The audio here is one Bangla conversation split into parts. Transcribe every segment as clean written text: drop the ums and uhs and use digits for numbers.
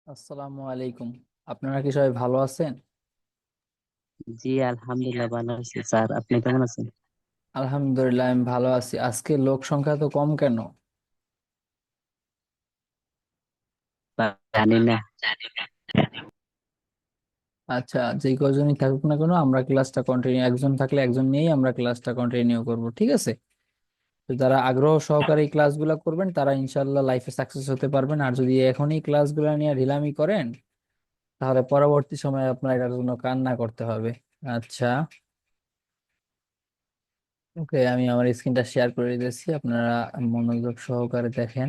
আসসালামু আলাইকুম। আপনারা কি সবাই ভালো আছেন? জি, আলহামদুলিল্লাহ ভালো আছি স্যার। আপনি কেমন আছেন? আলহামদুলিল্লাহ, আমি ভালো আছি। আজকে লোক সংখ্যা তো কম কেন? স্যার, জানি না। আচ্ছা, যে কজনই থাকুক না কেন, আমরা ক্লাসটা কন্টিনিউ, একজন থাকলে একজন নিয়েই আমরা ক্লাসটা কন্টিনিউ করব, ঠিক আছে? তো যারা আগ্রহ সহকারে এই ক্লাসগুলো করবেন তারা ইনশাল্লাহ লাইফে সাকসেস হতে পারবেন। আর যদি এখনই ক্লাসগুলো নিয়ে ঢিলামি করেন তাহলে পরবর্তী সময়ে আপনার এটার জন্য কান্না করতে হবে। আচ্ছা, ওকে, আমি আমার স্ক্রিনটা শেয়ার করে দিয়েছি, আপনারা মনোযোগ সহকারে দেখেন।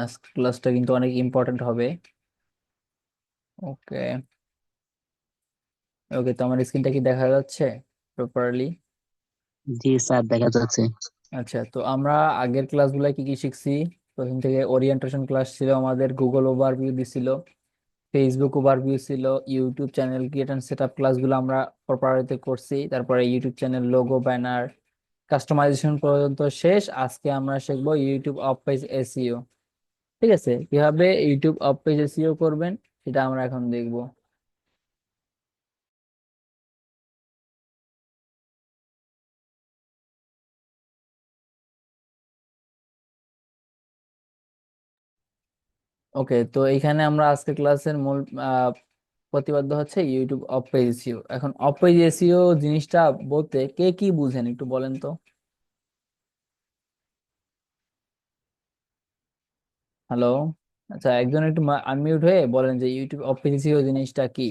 আজকের ক্লাসটা কিন্তু অনেক ইম্পর্টেন্ট হবে। ওকে, ওকে, তো আমার স্ক্রিনটা কি দেখা যাচ্ছে প্রপারলি? জি স্যার, দেখা যাচ্ছে। আচ্ছা, তো আমরা আগের ক্লাসগুলো কি কি শিখছি? প্রথম থেকে ওরিয়েন্টেশন ক্লাস ছিল, আমাদের গুগল ওভারভিউ দিছিল, ফেসবুক ওভারভিউ ছিল, YouTube channel create and set up ক্লাসগুলো আমরা প্রপারলি করছি। তারপরে YouTube channel logo, banner, customization পর্যন্ত শেষ। আজকে আমরা শিখবো ইউটিউব অফ পেজ এসইও। ঠিক আছে, কিভাবে ইউটিউব অফ পেজ এসইও করবেন সেটা আমরা এখন দেখবো। ওকে, তো এইখানে আমরা আজকে ক্লাসের মূল প্রতিপাদ্য হচ্ছে ইউটিউব অফ পেজ এসইও। এখন অফ পেজ এসইও জিনিসটা বলতে কে কি বুঝেন একটু বলেন তো। হ্যালো, আচ্ছা, একজন একটু আনমিউট হয়ে বলেন যে ইউটিউব অফ পেজ এসইও জিনিসটা কি,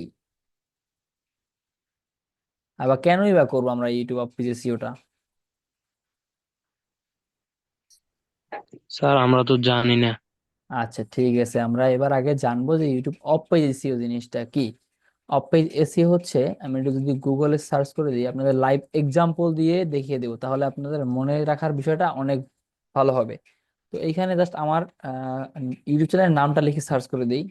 আবার কেনই বা করবো আমরা ইউটিউব অফ পেজ এসইওটা। স্যার, আমরা তো জানি না। আচ্ছা, ঠিক আছে, আমরা এবার আগে জানবো যে ইউটিউব অফ পেজ এসইও জিনিসটা কি। অফ পেজ এসইও হচ্ছে, আমি একটু যদি গুগলে সার্চ করে দিই, আপনাদের লাইভ এক্সাম্পল দিয়ে দেখিয়ে দেবো, তাহলে আপনাদের মনে রাখার বিষয়টা অনেক ভালো হবে। তো এইখানে জাস্ট আমার ইউটিউব চ্যানেলের নামটা লিখে সার্চ করে দিই।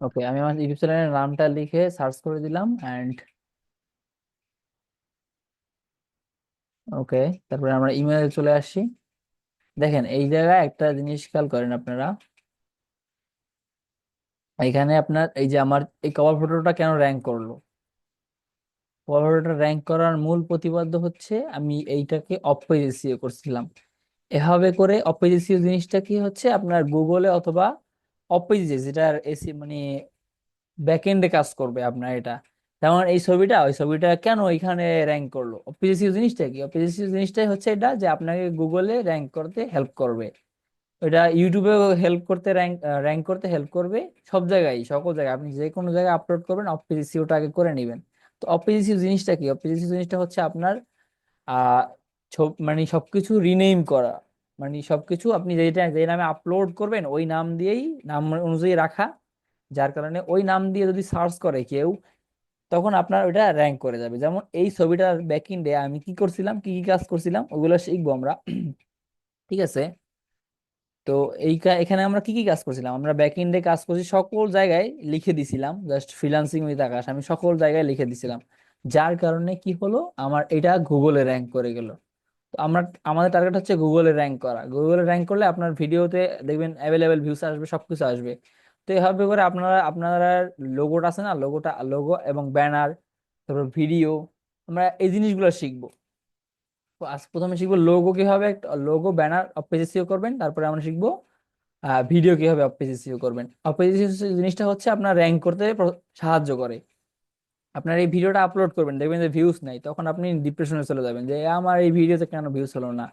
ওকে, আমি আমার ইউটিউব চ্যানেলের নামটা লিখে সার্চ করে দিলাম অ্যান্ড ওকে, তারপরে আমরা ইমেলে চলে আসি। দেখেন এই জায়গায় একটা জিনিস খেয়াল করেন আপনারা, এখানে আপনার এই যে আমার এই কভার ফটোটা কেন র্যাঙ্ক করলো। কভার ফটোটা র্যাঙ্ক করার মূল প্রতিপাদ্য হচ্ছে আমি এইটাকে অপেজিসিও করছিলাম। এভাবে করে অপেজিসিও জিনিসটা কি হচ্ছে, আপনার গুগলে অথবা অপেজিসি যেটার এসি মানে ব্যাকএন্ডে কাজ করবে আপনার এটা। যেমন এই ছবিটা, ওই ছবিটা কেন এখানে র্যাঙ্ক করলো, অপেজিসিও জিনিসটা কি, অপেজিসিও জিনিসটাই হচ্ছে এটা যে আপনাকে গুগলে র্যাঙ্ক করতে হেল্প করবে। এটা ইউটিউবেও হেল্প করতে, র্যাঙ্ক র্যাঙ্ক করতে হেল্প করবে। সব জায়গায়, সকল জায়গায় আপনি যে কোনো জায়গায় আপলোড করবেন অপেজিসিওটা আগে করে নেবেন। তো অপেজিসিও জিনিসটা কি, অপেজিসিও জিনিসটা হচ্ছে আপনার আহ মানে সবকিছু রিনেম করা, মানে সবকিছু আপনি যেটা যে নামে আপলোড করবেন ওই নাম দিয়েই, নাম অনুযায়ী রাখা, যার কারণে ওই নাম দিয়ে যদি সার্চ করে কেউ তখন আপনার ওইটা র্যাঙ্ক করে যাবে। যেমন এই ছবিটার ব্যাকএন্ডে আমি কি করছিলাম, কি কি কাজ করছিলাম ওগুলো শিখবো আমরা। ঠিক আছে, তো এখানে আমরা কি কি কাজ করছিলাম, আমরা ব্যাক এন্ডে কাজ করছি, সকল জায়গায় লিখে দিছিলাম, জাস্ট ফ্রিল্যান্সিং উইথ আকাশ আমি সকল জায়গায় লিখে দিছিলাম। যার কারণে কি হলো, আমার এটা গুগলে র্যাঙ্ক করে গেল। তো আমরা, আমাদের টার্গেট হচ্ছে গুগলে র্যাঙ্ক করা। গুগলে র্যাঙ্ক করলে আপনার ভিডিওতে দেখবেন অ্যাভেলেবেল ভিউস আসবে, সবকিছু আসবে। তো এভাবে করে আপনারা আপনারা লোগোটা আছে না, লোগোটা, লোগো এবং ব্যানার, তারপর ভিডিও, আমরা এই জিনিসগুলো শিখবো। তো আজ প্রথমে শিখবো লোগো কিভাবে, লোগো ব্যানার পেজ করবেন, তারপরে আমরা শিখবো ভিডিও কিভাবে পেজ এসইও করবেন। পেজ এসইও জিনিসটা হচ্ছে আপনার র্যাঙ্ক করতে সাহায্য করে। আপনার এই ভিডিওটা আপলোড করবেন, দেখবেন যে ভিউজ নাই, তখন আপনি ডিপ্রেশনে চলে যাবেন যে আমার এই ভিডিওতে কেন ভিউজ হলো না।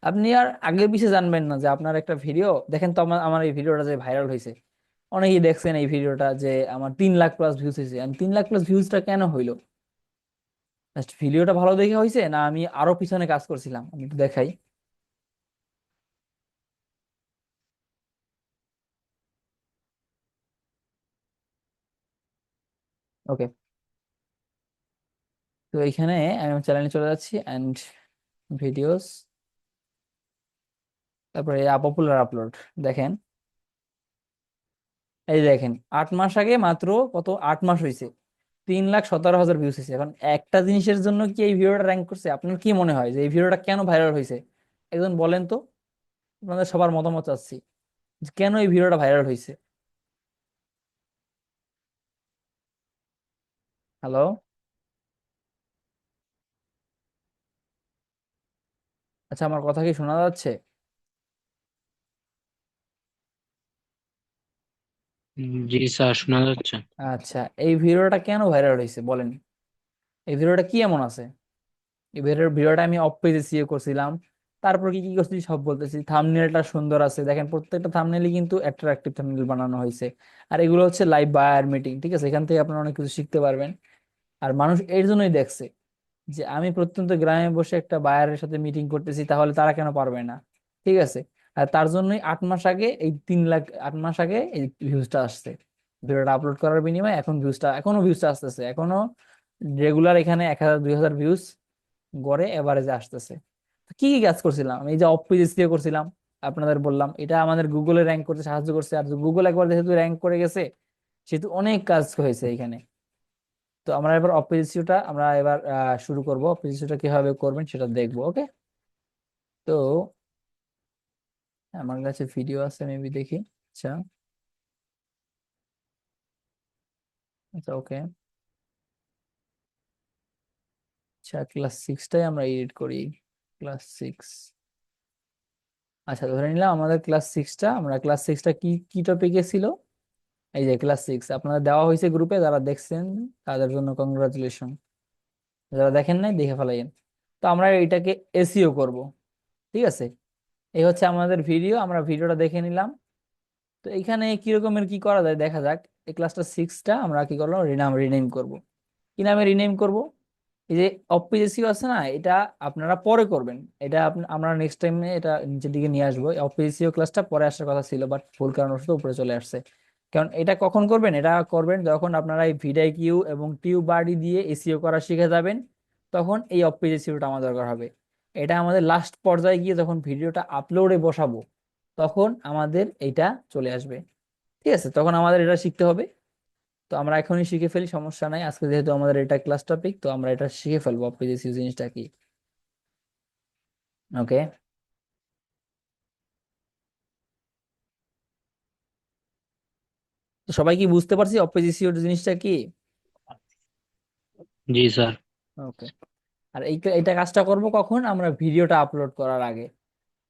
আপনি আর আগে পিছিয়ে জানবেন না যে আপনার একটা ভিডিও দেখেন, তো আমার আমার এই ভিডিওটা যে ভাইরাল হয়েছে, অনেকেই দেখছেন এই ভিডিওটা, যে আমার 3 লাখ প্লাস ভিউজ হয়েছে। আমি 3 লাখ প্লাস ভিউজটা কেন হইলো, জাস্ট ভিডিওটা ভালো দেখে হয়েছে না আমি আরো পিছনে কাজ করছিলাম, আমি একটু দেখাই। ওকে, তো এইখানে আমি চ্যানেলে চলে যাচ্ছি অ্যান্ড ভিডিওস, তারপরে পপুলার আপলোড দেখেন, এই দেখেন 8 মাস আগে মাত্র কত, 8 মাস হয়েছে, 3,17,000 ভিউজ হয়েছে। এখন একটা জিনিসের জন্য কি এই ভিডিওটা র্যাঙ্ক করছে? আপনার কি মনে হয় যে এই ভিডিওটা কেন ভাইরাল হয়েছে? একজন বলেন তো, আপনাদের সবার মতামত চাচ্ছি যে কেন এই ভিডিওটা ভাইরাল হয়েছে। হ্যালো? আচ্ছা, আমার কথা কি শোনা যাচ্ছে? জি স্যার, শোনা যাচ্ছে। আচ্ছা, এই ভিডিওটা কেন ভাইরাল হয়েছে বলেন? এই ভিডিওটা কি এমন আছে? এবারের ভিডিওটা আমি অফ পেজে সিও করছিলাম, তারপর কি কি করছি সব বলতেছি। থাম্বনেলটা সুন্দর আছে, দেখেন প্রত্যেকটা থাম্বনেলই কিন্তু অ্যাট্রাকটিভ থাম্বনেল বানানো হয়েছে। আর এগুলো হচ্ছে লাইভ বায়ার মিটিং, ঠিক আছে? এখান থেকে আপনারা অনেক কিছু শিখতে পারবেন। আর মানুষ এর জন্যই দেখছে যে আমি প্রত্যন্ত গ্রামে বসে একটা বায়ারের সাথে মিটিং করতেছি, তাহলে তারা কেন পারবে না? ঠিক আছে। আর তার জন্যই 8 মাস আগে এই 3 লাখ, 8 মাস আগে এই ভিউজটা আসছে। ভিডিওটা আপলোড করার বিনিময়ে এখন ভিউজটা, এখনো ভিউজটা আসতেছে, এখনো রেগুলার এখানে 1,000 2,000 ভিউজ গড়ে এভারেজে আসতেছে। তো কি কি কাজ করছিলাম আমি? এই যে অফ পেজ দিয়ে করছিলাম, আপনাদের বললাম এটা আমাদের গুগলে র্যাঙ্ক করতে সাহায্য করছে। আর গুগল একবার যেহেতু র্যাঙ্ক করে গেছে, সেহেতু অনেক কাজ হয়েছে এখানে। তো আমরা এবার অফ পেজ SEO টা আমরা এবার শুরু করব। অফ পেজ SEO টা কিভাবে করবেন সেটা দেখবো, ওকে? তো আমার কাছে ভিডিও আছে, মেবি দেখি। আচ্ছা, আচ্ছা, ওকে। আচ্ছা, ক্লাস 6টাই আমরা এডিট করি। ক্লাস 6। আচ্ছা, ধরে নিলাম আমাদের ক্লাস 6টা, আমরা ক্লাস 6টা কি কি টপিকে ছিল। এই যে ক্লাস 6 আপনাদের দেওয়া হয়েছে গ্রুপে, যারা দেখছেন তাদের জন্য কংগ্রাচুলেশন, যারা দেখেন নাই দেখে ফেলাইন। তো আমরা এটাকে এসইও করব, ঠিক আছে? এই হচ্ছে আমাদের ভিডিও, আমরা ভিডিওটা দেখে নিলাম। তো এখানে কি রকমের কি করা যায় দেখা যাক। এই ক্লাসটা 6টা আমরা কি করলাম, রিনেম করব। কি নামে রিনেম করব? এই যে অপিজেসিও আছে না, এটা আপনারা পরে করবেন। এটা আমরা নেক্সট টাইমে এটা নিচের দিকে নিয়ে আসবো। অপিজেসিও ক্লাসটা পরে আসার কথা ছিল, বাট ভুল কারণবশত উপরে চলে আসছে। কারণ এটা কখন করবেন? এটা করবেন যখন আপনারা এই ভিডিকিউ এবং টিউব বাড়ি দিয়ে এসইও করা শিখে যাবেন, তখন এই অপিজেসিওটা আমার দরকার হবে। এটা আমাদের লাস্ট পর্যায়ে গিয়ে যখন ভিডিওটা আপলোডে বসাবো, তখন আমাদের এইটা চলে আসবে। ঠিক আছে, তখন আমাদের এটা শিখতে হবে। তো আমরা এখনই শিখে ফেলি, সমস্যা নাই। আজকে যেহেতু আমাদের এটা ক্লাস টপিক, তো আমরা এটা শিখে ফেলবো অপ্রিজিয়াস জিনিসটা কি। ওকে। তো সবাই কি বুঝতে পারছি অপ্রিজিয়াস জিনিসটা কি? জি স্যার। ওকে। আর এইটা কাজটা করব কখন? আমরা ভিডিওটা আপলোড করার আগে।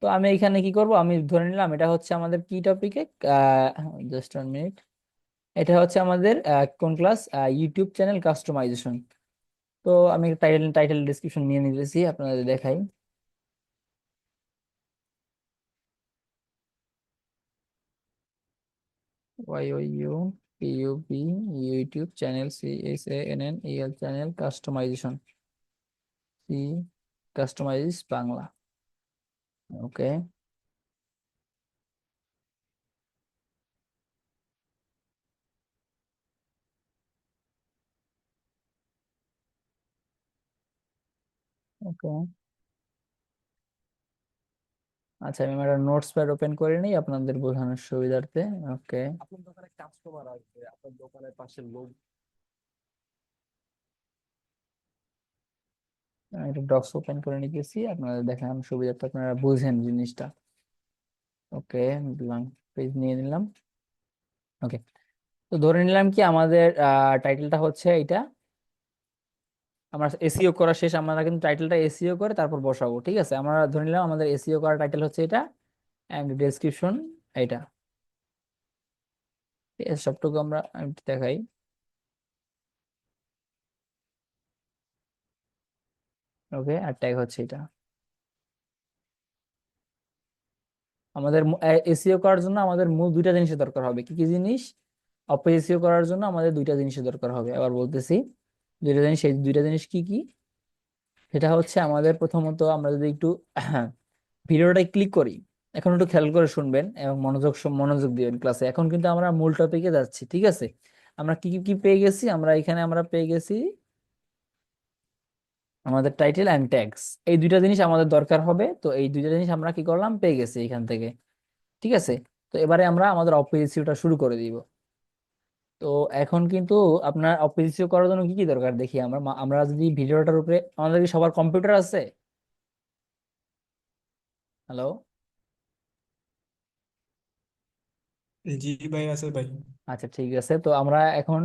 তো আমি এখানে কি করব, আমি ধরে নিলাম এটা হচ্ছে আমাদের কি টপিকে, জাস্ট 1 মিনিট। এটা হচ্ছে আমাদের কোন ক্লাস, ইউটিউব চ্যানেল কাস্টমাইজেশন। তো আমি টাইটেল টাইটেল ডিসক্রিপশন নিয়ে নিতেছি, আপনাদের দেখাই। YOU PUB, YouTube channel CHANNEL channel customization, see customize Bangla. Okay. Okay. আচ্ছা, আমি একটা নোটস প্যাড ওপেন করে নিই আপনাদের বোঝানোর সুবিধার্থে। ওকে। আপনার দোকানে কাস্টমার আসবে, আপনার দোকানের পাশে লোক। আমি একটা ডক্স ওপেন করে নিতেছি আপনাদের দেখানোর সুবিধার্থে, আপনারা বুঝেন জিনিসটা। ওকে, দিলাম, পেজ নিয়ে নিলাম। ওকে। তো ধরে নিলাম কি আমাদের টাইটেলটা হচ্ছে এইটা। আমরা এসইও করা শেষ, আমরা কিন্তু টাইটেলটা এসইও করে তারপর বসাবো, ঠিক আছে? আমরা ধরে নিলাম আমাদের এসইও করা টাইটেল হচ্ছে এটা, এন্ড ডেসক্রিপশন এটা। ঠিক আছে, সবটুকু আমি একটু দেখাই। ওকে, আর ট্যাগ হচ্ছে এটা। আমাদের এসইও করার জন্য আমাদের মূল দুইটা জিনিসের দরকার হবে। কি কি জিনিস? অপ এসইও করার জন্য আমাদের দুইটা জিনিসের দরকার হবে, আবার বলতেছি দুইটা জিনিস। সেই দুইটা জিনিস কি কি? সেটা হচ্ছে আমাদের প্রথমত, আমরা যদি একটু ভিডিওটাই ক্লিক করি, এখন একটু খেয়াল করে শুনবেন এবং মনোযোগ দিবেন ক্লাসে। এখন কিন্তু আমরা মূল টপিকে যাচ্ছি, ঠিক আছে? আমরা কি কি কি পেয়ে গেছি? আমরা এখানে আমরা পেয়ে গেছি আমাদের টাইটেল অ্যান্ড ট্যাগস, এই দুইটা জিনিস আমাদের দরকার হবে। তো এই দুইটা জিনিস আমরা কি করলাম, পেয়ে গেছি এখান থেকে। ঠিক আছে, তো এবারে আমরা আমাদের অপেজিসিওটা শুরু করে দিব। তো এখন কিন্তু আপনার অপেজিসিও করার জন্য কি কি দরকার দেখি আমরা। আমরা যদি ভিডিওটার উপরে, আমাদের কি সবার কম্পিউটার আছে? হ্যালো? জি ভাই, আছে ভাই। আচ্ছা ঠিক আছে, তো আমরা এখন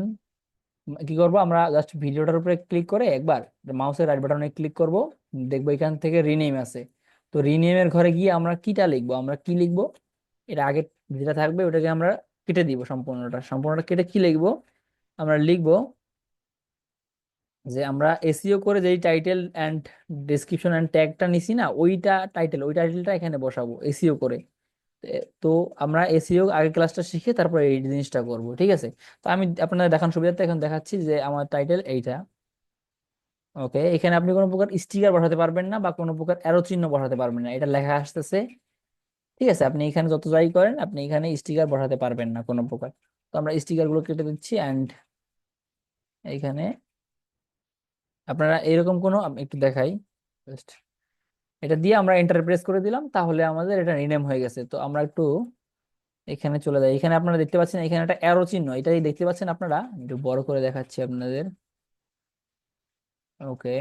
কি করব, আমরা জাস্ট ভিডিওটার উপরে ক্লিক করে একবার মাউসের রাইট বাটনে ক্লিক করব, দেখবো এখান থেকে রিনেম আছে। তো রিনেমের ঘরে গিয়ে আমরা কিটা লিখবো, আমরা কি লিখবো, এটা আগে যেটা থাকবে ওটাকে আমরা কেটে দিব, সম্পূর্ণটা কেটে কি লিখবো, আমরা লিখবো যে আমরা এসইও করে যেই টাইটেল এন্ড ডেসক্রিপশন এন্ড ট্যাগটা নিছি না, ওই টাইটেলটা এখানে বসাবো এসইও করে। তো আমরা এসইও আগে ক্লাসটা শিখে তারপর এই জিনিসটা করব, ঠিক আছে? তো আমি আপনাদের দেখানোর সুবিধার্থে এখন দেখাচ্ছি যে আমার টাইটেল এইটা। ওকে, এখানে আপনি কোনো প্রকার স্টিকার বসাতে পারবেন না বা কোনো প্রকার অ্যারো চিহ্ন বসাতে পারবেন না, এটা লেখা আসতেছে। ঠিক আছে, আপনি এখানে যত যাই করেন আপনি এখানে স্টিকার বসাতে পারবেন না কোনো প্রকার। তো আমরা স্টিকার গুলো কেটে দিচ্ছি অ্যান্ড এইখানে আপনারা এরকম কোনো, আমি একটু দেখাই জাস্ট, এটা দিয়ে আমরা এন্টার প্রেস করে দিলাম, তাহলে আমাদের এটা রিনেম হয়ে গেছে। তো আমরা একটু এখানে চলে যাই, এখানে আপনারা দেখতে পাচ্ছেন এখানে একটা অ্যারো চিহ্ন, এটাই দেখতে পাচ্ছেন আপনারা, একটু বড় করে দেখাচ্ছি আপনাদের। ওকে,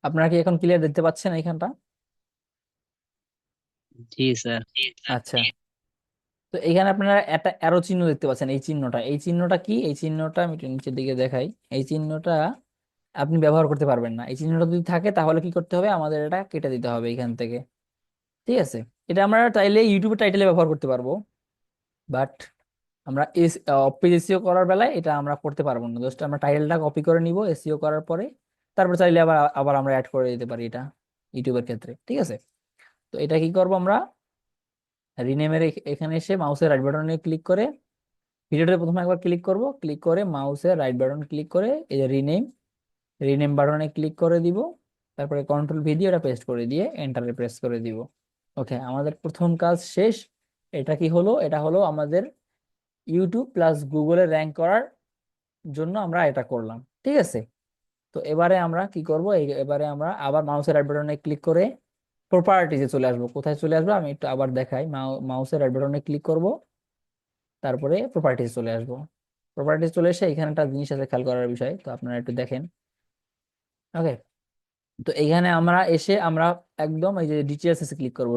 আপনারা কি এখন ক্লিয়ার দেখতে পাচ্ছেন এখানটা? জি স্যার। আচ্ছা, তো এখানে আপনারা একটা অ্যারো চিহ্ন দেখতে পাচ্ছেন, এই চিহ্নটা কি, এই চিহ্নটা আমি একটু নিচের দিকে দেখাই। এই চিহ্নটা আপনি ব্যবহার করতে পারবেন না, এই চিহ্নটা যদি থাকে তাহলে কি করতে হবে, আমাদের এটা কেটে দিতে হবে এখান থেকে। ঠিক আছে, এটা আমরা চাইলে ইউটিউবের টাইটেলে ব্যবহার করতে পারবো, বাট আমরা পেজ এসইও করার বেলায় এটা আমরা করতে পারবো না। জাস্ট আমরা টাইটেলটা কপি করে নিব এসইও করার পরে, তারপর চাইলে আবার আবার আমরা অ্যাড করে দিতে পারি এটা ইউটিউবের ক্ষেত্রে। ঠিক আছে, তো এটা কি করব আমরা, রিনেমের এখানে এসে মাউসের রাইট বাটনে ক্লিক করে ভিডিওটা প্রথমে একবার ক্লিক করব, ক্লিক করে মাউসের রাইট বাটন ক্লিক করে এই যে রিনেম বাটনে ক্লিক করে দিব, তারপরে কন্ট্রোল ভি দিয়ে ওটা পেস্ট করে দিয়ে এন্টারে প্রেস করে দিব। ওকে, আমাদের প্রথম কাজ শেষ। এটা কি হলো, এটা হলো আমাদের ইউটিউব প্লাস গুগলে র্যাঙ্ক করার জন্য আমরা এটা করলাম। ঠিক আছে, তো এবারে আমরা কি করব, এবারে আমরা আবার মাউসের রাইট বাটনে ক্লিক করে প্রপার্টিজে চলে আসবো। কোথায় চলে আসবো আমি একটু আবার দেখাই, মাউসের রাইট বাটনে ক্লিক করব, তারপরে প্রপার্টিজ চলে আসবো। প্রপার্টিজ চলে এসে এখানে একটা জিনিস আছে খেয়াল করার বিষয়, তো আপনারা একটু দেখেন। ওকে, তো এখানে আমরা এসে আমরা একদম এই যে ডিটেলস এ ক্লিক করব,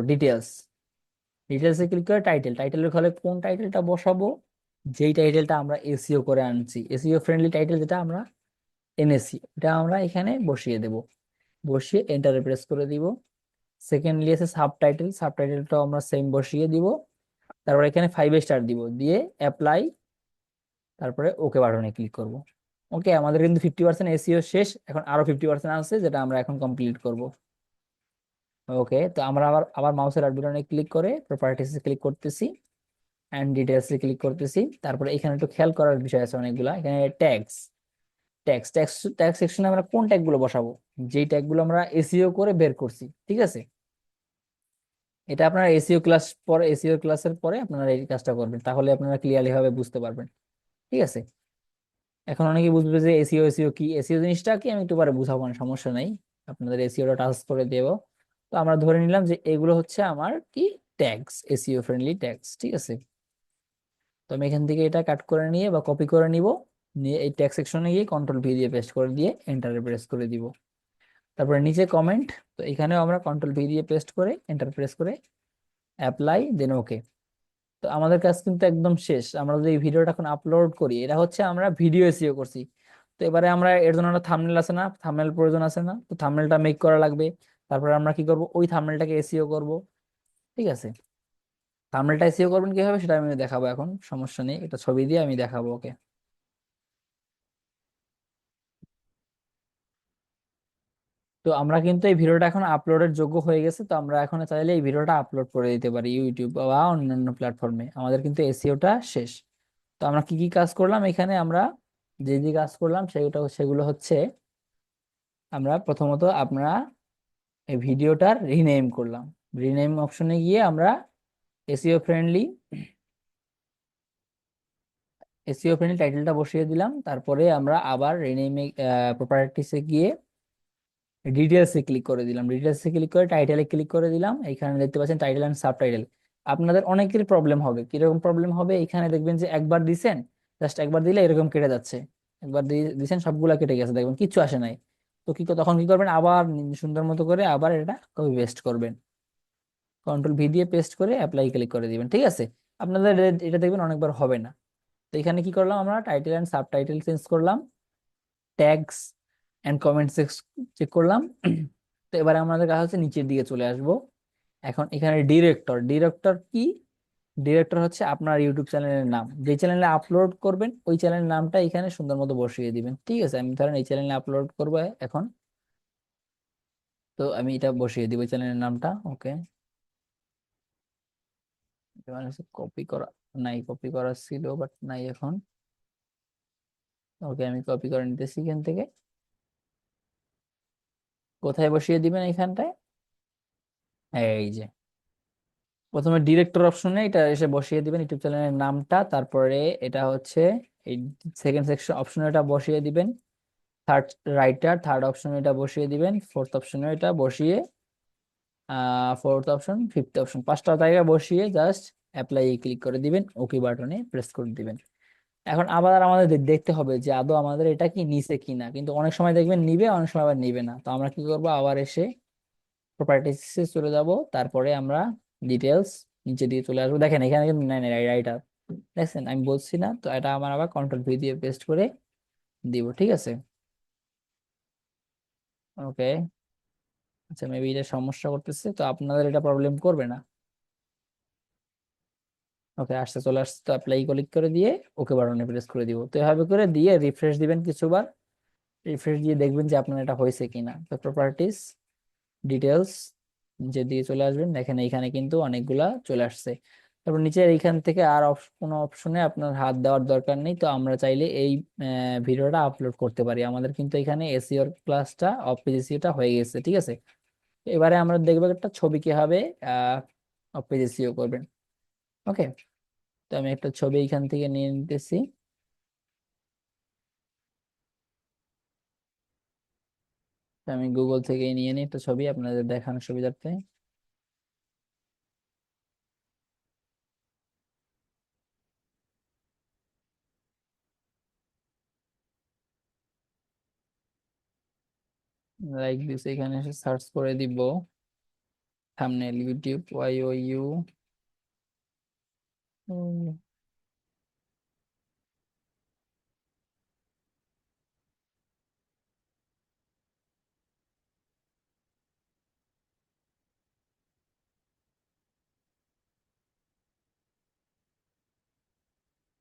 ডিটেলসে ক্লিক করে টাইটেলের ঘরে কোন টাইটেলটা বসাবো, যেই টাইটেলটা আমরা এসইও করে আনছি, এসইও ফ্রেন্ডলি টাইটেল যেটা আমরা এনেছি, এটা আমরা এখানে বসিয়ে দেব। বসিয়ে এন্টারে প্রেস করে দিব। সেকেন্ডলি আছে সাবটাইটেলটাও আমরা সেম বসিয়ে দিব। তারপরে এখানে 5 স্টার দিব, দিয়ে অ্যাপ্লাই, তারপরে ওকে বাটনে ক্লিক করব। ওকে, আমাদের কিন্তু 50% এসইও শেষ, এখন আরো 50% আছে যেটা আমরা এখন কমপ্লিট করব। ওকে, তো আমরা আবার আবার মাউসের রাইট বাটনে ক্লিক করে প্রপার্টিসে ক্লিক করতেছি এন্ড ডিটেলসে ক্লিক করতেছি। তারপরে এখানে একটু খেয়াল করার বিষয় আছে অনেকগুলা, এখানে ট্যাগস, ট্যাক্স সেকশনে আমরা কোন ট্যাগ গুলো বসাবো, যেই ট্যাগ গুলো আমরা এসইও করে বের করছি। ঠিক আছে, এটা আপনারা এসইও ক্লাসের পরে আপনারা এই কাজটা করবেন, তাহলে আপনারা ক্লিয়ারলি ভাবে বুঝতে পারবেন। ঠিক আছে, এখন অনেকে বুঝবে যে এসইও এসইও কি, এসইও জিনিসটা কি আমি একটু পরে বুঝাবো না, সমস্যা নাই, আপনাদের এসইওটা টাচ করে দেব। তো আমরা ধরে নিলাম যে এগুলো হচ্ছে আমার কি, ট্যাগস, এসইও ফ্রেন্ডলি ট্যাগস। ঠিক আছে, তো আমি এখান থেকে এটা কাট করে নিয়ে বা কপি করে নিব, নিয়ে এই ট্যাগ সেকশনে গিয়ে কন্ট্রোল ভি দিয়ে পেস্ট করে দিয়ে এন্টারে প্রেস করে দিব। তারপরে নিচে কমেন্ট, তো এখানেও আমরা কন্ট্রোল ভি দিয়ে পেস্ট করে এন্টার প্রেস করে অ্যাপ্লাই দেন ওকে। তো আমাদের কাজ কিন্তু একদম শেষ। আমরা যদি এই ভিডিওটা এখন আপলোড করি, এটা হচ্ছে আমরা ভিডিও এসইও করছি। তো এবারে আমরা এর জন্য একটা থাম্বনেল আছে না, থাম্বনেল প্রয়োজন আছে না, তো থাম্বনেলটা মেক করা লাগবে। তারপরে আমরা কি করব, ওই থাম্বনেলটাকে এসইও করব। ঠিক আছে, থাম্বনেলটা এসইও করবেন কিভাবে সেটা আমি দেখাবো এখন, সমস্যা নেই, এটা ছবি দিয়ে আমি দেখাবো। ওকে, তো আমরা কিন্তু এই ভিডিওটা এখন আপলোডের যোগ্য হয়ে গেছে, তো আমরা এখন চাইলে এই ভিডিওটা আপলোড করে দিতে পারি ইউটিউব বা অন্যান্য প্ল্যাটফর্মে। আমাদের কিন্তু এসইওটা শেষ। তো আমরা কি কি কাজ করলাম এখানে, আমরা যে যে কাজ করলাম সেগুলো হচ্ছে, আমরা প্রথমত আমরা এই ভিডিওটার রিনেম করলাম। রিনেম অপশনে গিয়ে আমরা এসইও ফ্রেন্ডলি এসইও ফ্রেন্ডলি টাইটেলটা বসিয়ে দিলাম, তারপরে আমরা আবার রিনেমিং প্রপার্টিসে গিয়ে ডিটেলসে ক্লিক করে দিলাম, ডিটেলসে ক্লিক করে টাইটেলে ক্লিক করে দিলাম। এখানে দেখতে পাচ্ছেন টাইটেল অ্যান্ড সাবটাইটেল। আপনাদের অনেকের প্রবলেম হবে, কিরকম প্রবলেম হবে, এখানে দেখবেন যে একবার দিছেন, জাস্ট একবার দিলে এরকম কেটে যাচ্ছে, একবার দিছেন সবগুলা কেটে গেছে, দেখবেন কিচ্ছু আসে নাই। তো তখন কি করবেন, আবার সুন্দর মতো করে আবার এটা কপি পেস্ট করবেন, কন্ট্রোল ভি দিয়ে পেস্ট করে অ্যাপ্লাই ক্লিক করে দিবেন, ঠিক আছে। আপনাদের এটা দেখবেন অনেকবার হবে না। তো এখানে কি করলাম, আমরা টাইটেল অ্যান্ড সাবটাইটেল চেঞ্জ করলাম, ট্যাগস এন্ড কমেন্টস চেক করলাম। তো এবারে আমাদের কাজ হচ্ছে নিচের দিকে চলে আসব। এখন এখানে ডিরেক্টর, ডিরেক্টর কি, ডিরেক্টর হচ্ছে আপনার ইউটিউব চ্যানেলের নাম, যে চ্যানেলে আপলোড করবেন ওই চ্যানেলের নামটা এখানে সুন্দর মতো বসিয়ে দিবেন, ঠিক আছে। আমি ধরেন এই চ্যানেলে আপলোড করবো এখন, তো আমি এটা বসিয়ে দিব চ্যানেলের নামটা, ওকে। কপি করা নাই, কপি করা ছিল বাট নাই এখন, ওকে আমি কপি করে নিতেছি এখান থেকে। কোথায় বসিয়ে দিবেন এইখানটায়, এই যে প্রথমে ডিরেক্টর অপশনে এটা এসে বসিয়ে দিবেন ইউটিউব চ্যানেলের নামটা, তারপরে এটা হচ্ছে এই সেকেন্ড সেকশন অপশনে এটা বসিয়ে দিবেন, থার্ড রাইটার থার্ড অপশনে এটা বসিয়ে দিবেন, ফোর্থ অপশনে এটা বসিয়ে ফোর্থ অপশন ফিফথ অপশন পাঁচটা জায়গায় বসিয়ে জাস্ট অ্যাপ্লাই ক্লিক করে দিবেন, ওকে বাটনে প্রেস করে দিবেন। এখন আবার আমাদের দেখতে হবে যে আদৌ আমাদের এটা কি নিছে কিনা, কিন্তু অনেক সময় দেখবেন নিবে, অনেক সময় আবার নিবে না। তো আমরা কি করবো, আবার এসে প্রপার্টিসে চলে যাব, তারপরে আমরা ডিটেলস নিচে দিয়ে চলে আসবো। দেখেন এখানে কিন্তু নাই নাই রাইটার, দেখছেন আমি বলছি না, তো এটা আমার আবার কন্ট্রোল ভি দিয়ে পেস্ট করে দিব, ঠিক আছে। ওকে, আচ্ছা মেবি এটা সমস্যা করতেছে, তো আপনাদের এটা প্রবলেম করবে না। ওকে আসতে চলে আসছে, তো অ্যাপ্লাই ক্লিক করে দিয়ে ওকে বাটনে প্রেস করে দিব। তো এভাবে করে দিয়ে রিফ্রেশ দিবেন কিছুবার, রিফ্রেশ দিয়ে দেখবেন যে আপনার এটা হয়েছে কিনা। তো প্রপার্টিস, ডিটেলস নিচের দিকে চলে আসবেন, দেখেন এইখানে কিন্তু অনেকগুলা চলে আসছে। তারপর নিচের এইখান থেকে আর কোনো অপশনে আপনার হাত দেওয়ার দরকার নেই। তো আমরা চাইলে এই ভিডিওটা আপলোড করতে পারি, আমাদের কিন্তু এখানে এসইও ক্লাসটা অফ-পেজ হয়ে গেছে, ঠিক আছে। তো এবারে আমরা দেখবো একটা ছবি কিভাবে অফ-পেজ এসইও করবেন, ওকে। তো আমি একটা ছবি এখান থেকে নিয়ে নিতেছি, তো আমি গুগল থেকে নিয়ে নিই একটা ছবি আপনাদের দেখানোর সুবিধার্থে। লাইক দিস, এখানে এসে সার্চ করে দিব থাম্বনেল ইউটিউব ওয়াইওইউ,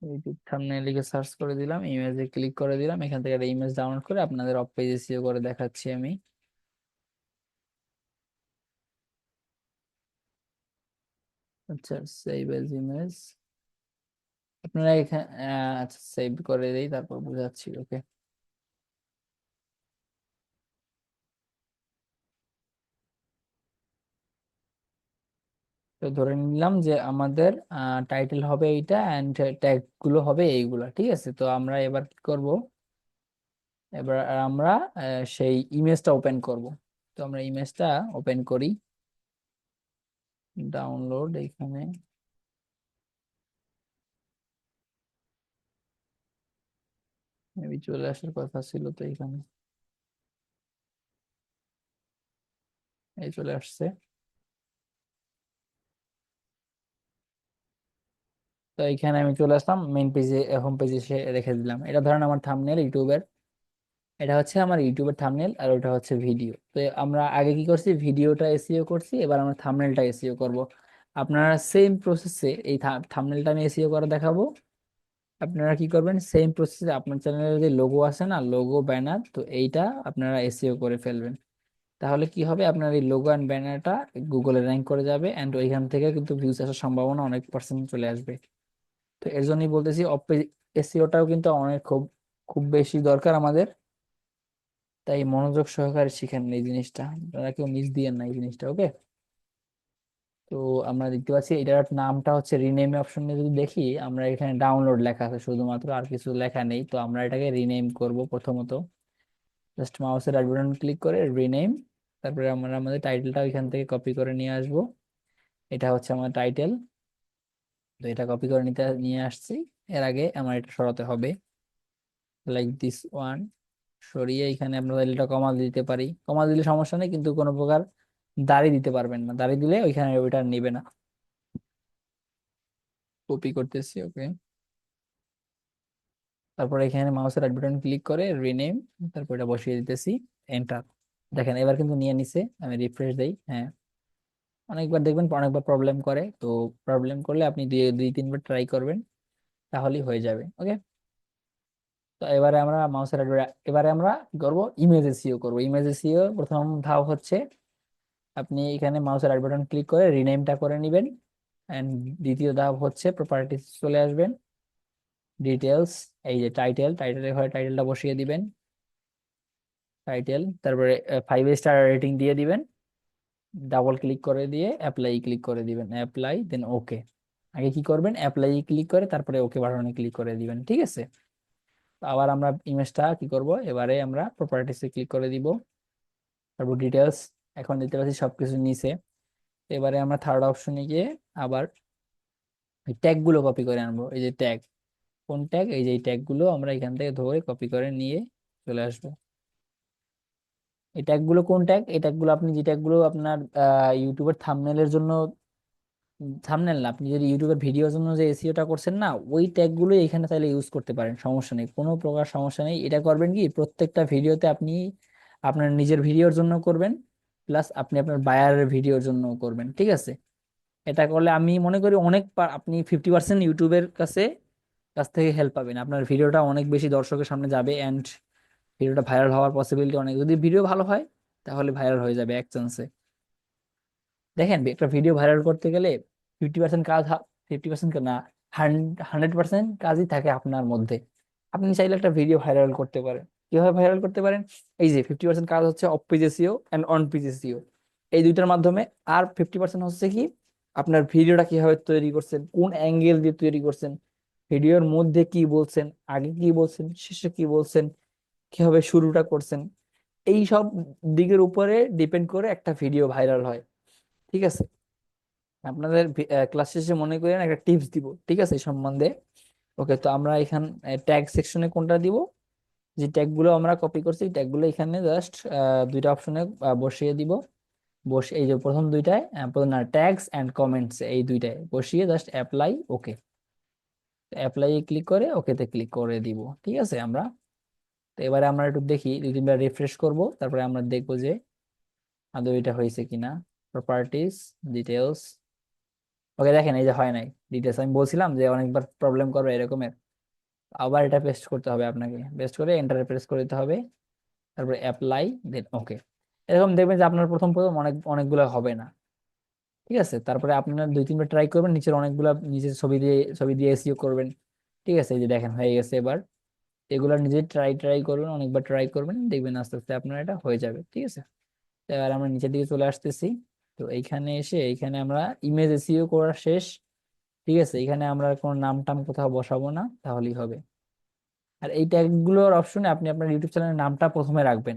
ইউটিউব থাম্বনেল লিখে সার্চ করে দিলাম, ইমেজে ক্লিক করে দিলাম, এখান থেকে একটা ইমেজ ডাউনলোড করে আপনাদের অফ পেজ এসইও করে দেখাচ্ছি আমি। আচ্ছা সেভ এজ ইমেজ, আপনারা এখানে আচ্ছা সেভ করে দিই তারপর বুঝাচ্ছি, ওকে। তো ধরে নিলাম যে আমাদের টাইটেল হবে এইটা এন্ড ট্যাগ গুলো হবে এইগুলা, ঠিক আছে। তো আমরা এবার কি করব, এবার আমরা সেই ইমেজটা ওপেন করব। তো আমরা ইমেজটা ওপেন করি, ডাউনলোড এখানে, মেবি চলে আসার কথা ছিল, তো এখানে এই চলে আসছে। তো এখানে আমি চলে আসলাম মেইন পেজে, হোম পেজে এসে রেখে দিলাম। এটা ধরেন আমার থাম্বনেল ইউটিউবের, এটা হচ্ছে আমার ইউটিউবের থাম্বনেল, আর ওটা হচ্ছে ভিডিও। তো আমরা আগে কি করছি, ভিডিওটা এসইও করছি, এবার আমরা থাম্বনেলটা এসইও করব। আপনারা সেম প্রসেসে এই থাম্বনেলটা আমি এসইও করে দেখাবো, আপনারা কি করবেন সেম প্রসেসে আপনার চ্যানেলের যে লোগো আছে না, লোগো ব্যানার, তো এইটা আপনারা এসইও করে ফেলবেন। তাহলে কি হবে, আপনার এই লোগো অ্যান্ড ব্যানারটা গুগলে র্যাঙ্ক করে যাবে, এন্ড ওইখান থেকে কিন্তু ভিউজ আসার সম্ভাবনা অনেক পার্সেন্ট চলে আসবে। তো এর জন্যই বলতেছি এসইওটাও কিন্তু অনেক খুব খুব বেশি দরকার আমাদের, তাই মনোযোগ সহকারে শিখেন এই জিনিসটা, আপনারা কেউ মিস দিয়েন না এই জিনিসটা, ওকে। তো আমরা দেখতে পাচ্ছি এটার নামটা হচ্ছে রিনেম অপশনে যদি দেখি, আমরা এখানে ডাউনলোড লেখা আছে শুধুমাত্র, আর কিছু লেখা নেই। তো আমরা এটাকে রিনেম করব প্রথমত। জাস্ট মাউসের রাইট বাটন ক্লিক করে রিনেম, তারপরে আমরা আমাদের টাইটেলটা এখান থেকে কপি করে নিয়ে আসব। এটা হচ্ছে আমার টাইটেল। তো এটা কপি করে নিয়ে আসছি। এর আগে আমার এটা সরাতে হবে, লাইক দিস ওয়ান। সরিয়ে এখানে আমরা এটা কমা দিতে পারি, কমা দিলে সমস্যা নেই, কিন্তু কোনো প্রকার দাড়ি দিতে পারবেন না, দাড়ি দিলে ওইখানে ওইটা নিবে না। কপি করতেছি, ওকে। তারপর এখানে মাউসের রাইট বাটন ক্লিক করে রিনেম, তারপর এটা বসিয়ে দিতেছি, এন্টার। দেখেন এবার কিন্তু নিয়ে নিছে। আমি রিফ্রেশ দেই, হ্যাঁ। অনেকবার দেখবেন, অনেকবার প্রবলেম করে, তো প্রবলেম করলে আপনি দুই দুই তিনবার ট্রাই করবেন, তাহলেই হয়ে যাবে, ওকে। তো এবারে আমরা মাউসের এবারে আমরা কি করবো, ইমেজ এসইও করবো। ইমেজ এসইও প্রথম ধাপ হচ্ছে আপনি এখানে মাউসের রাইট বাটন ক্লিক করে রিনেমটা করে নেবেন। এন্ড দ্বিতীয় ধাপ হচ্ছে প্রপার্টিস চলে আসবেন, ডিটেলস, এই যে টাইটেলের ঘরে টাইটেলটা বসিয়ে দিবেন, টাইটেল, তারপরে 5 স্টার রেটিং দিয়ে দিবেন, ডাবল ক্লিক করে দিয়ে অ্যাপ্লাই ক্লিক করে দিবেন, অ্যাপ্লাই দেন ওকে। আগে কি করবেন, অ্যাপ্লাই ক্লিক করে তারপরে ওকে বাটনে ক্লিক করে দিবেন, ঠিক আছে। তো আবার আমরা ইমেজটা কি করব, এবারে আমরা প্রপার্টিসে ক্লিক করে দিব, তারপর ডিটেলস, এখন দেখতে পাচ্ছি সবকিছু নিচে। এবারে আমরা থার্ড অপশনে গিয়ে আবার ট্যাগ গুলো কপি করে আনবো। এই যে ট্যাগ, কোন ট্যাগ, এই যে ট্যাগ গুলো আমরা এখান থেকে ধরে কপি করে নিয়ে চলে আসবো। এই ট্যাগ গুলো কোন ট্যাগ, এই ট্যাগ গুলো আপনি যে ট্যাগ গুলো আপনার ইউটিউবের থাম্বনেলের জন্য, থাম্বনেল না, আপনি যদি ইউটিউবের ভিডিওর জন্য যে এসইওটা করছেন না, ওই ট্যাগ গুলো এখানে তাহলে ইউজ করতে পারেন, সমস্যা নেই, কোনো প্রকার সমস্যা নেই। এটা করবেন কি, প্রত্যেকটা ভিডিওতে আপনি আপনার নিজের ভিডিওর জন্য করবেন, প্লাস আপনি আপনার বায়ারের ভিডিওর জন্য করবেন, ঠিক আছে। এটা করলে আমি মনে করি অনেক আপনি 50% ইউটিউবের কাছ থেকে হেল্প পাবেন, আপনার ভিডিওটা অনেক বেশি দর্শকের সামনে যাবে, এন্ড ভিডিওটা ভাইরাল হওয়ার পসিবিলিটি অনেক, যদি ভিডিও ভালো হয় তাহলে ভাইরাল হয়ে যাবে এক চান্সে। দেখেন একটা ভিডিও ভাইরাল করতে গেলে 50% কাজ, 50% না, 100% কাজই থাকে আপনার মধ্যে। আপনি চাইলে একটা ভিডিও ভাইরাল করতে পারেন। কিভাবে ভাইরাল করতে পারেন, এই যে 50% কাজ হচ্ছে off page SEO and on page SEO, এই দুইটার মাধ্যমে। আর 50% হচ্ছে কি, আপনার ভিডিওটা কিভাবে তৈরি করছেন, কোন অ্যাঙ্গেল দিয়ে তৈরি করছেন, ভিডিওর মধ্যে কি বলছেন, আগে কি বলছেন, শেষে কি বলছেন, কিভাবে শুরুটা করছেন, এই সব দিকের উপরে ডিপেন্ড করে একটা ভিডিও ভাইরাল হয়, ঠিক আছে। আপনাদের ক্লাস শেষে মনে করেন একটা টিপস দিব, ঠিক আছে, এই সম্বন্ধে। ওকে, তো আমরা এখান ট্যাগ সেকশনে কোনটা দিব, যে ট্যাগ গুলো আমরা কপি করছি ট্যাগ গুলো এখানে জাস্ট দুইটা অপশনে বসিয়ে দিব। বসে এই যে প্রথম দুইটায়, প্রথম না, ট্যাগস এন্ড কমেন্টস, এই দুইটায় বসিয়ে just apply okay, apply click করে ওকেতে ক্লিক করে দিব, ঠিক আছে। আমরা তো এবারে আমরা একটু দেখি, দুই তিনবার রিফ্রেশ করব, তারপরে আমরা দেখবো যে আদৌ এটা হয়েছে কিনা। প্রপার্টিস, ডিটেলস, ওকে, দেখেন এই যে হয় নাই ডিটেলস, আমি বলছিলাম যে অনেকবার প্রবলেম করবে এরকমের। আবার এটা পেস্ট করতে হবে, আপনাকে পেস্ট করে এন্টারে প্রেস করে দিতে হবে, তারপরে অ্যাপ্লাই দেন ওকে। এরকম দেখবেন যে আপনার প্রথম প্রথম অনেকগুলো হবে না, ঠিক আছে। তারপরে আপনার দুই তিনবার ট্রাই করবেন, নিচের অনেকগুলা নিজের ছবি দিয়ে এসইও করবেন, ঠিক আছে। এই যে দেখেন হয়ে গেছে। এবার এগুলা নিজে ট্রাই করবেন, অনেকবার ট্রাই করবেন, দেখবেন আস্তে আস্তে আপনার এটা হয়ে যাবে, ঠিক আছে। তো এবার আমরা নিচের দিকে চলে আসতেছি। তো এইখানে এসে এইখানে আমরা ইমেজ এসইও করা শেষ, ঠিক আছে। এখানে আমরা কোনো নাম টাম কোথাও বসাবো না, তাহলেই হবে। আর এই ট্যাগ গুলোর অপশনে আপনি আপনার ইউটিউব চ্যানেলের নামটা প্রথমে রাখবেন,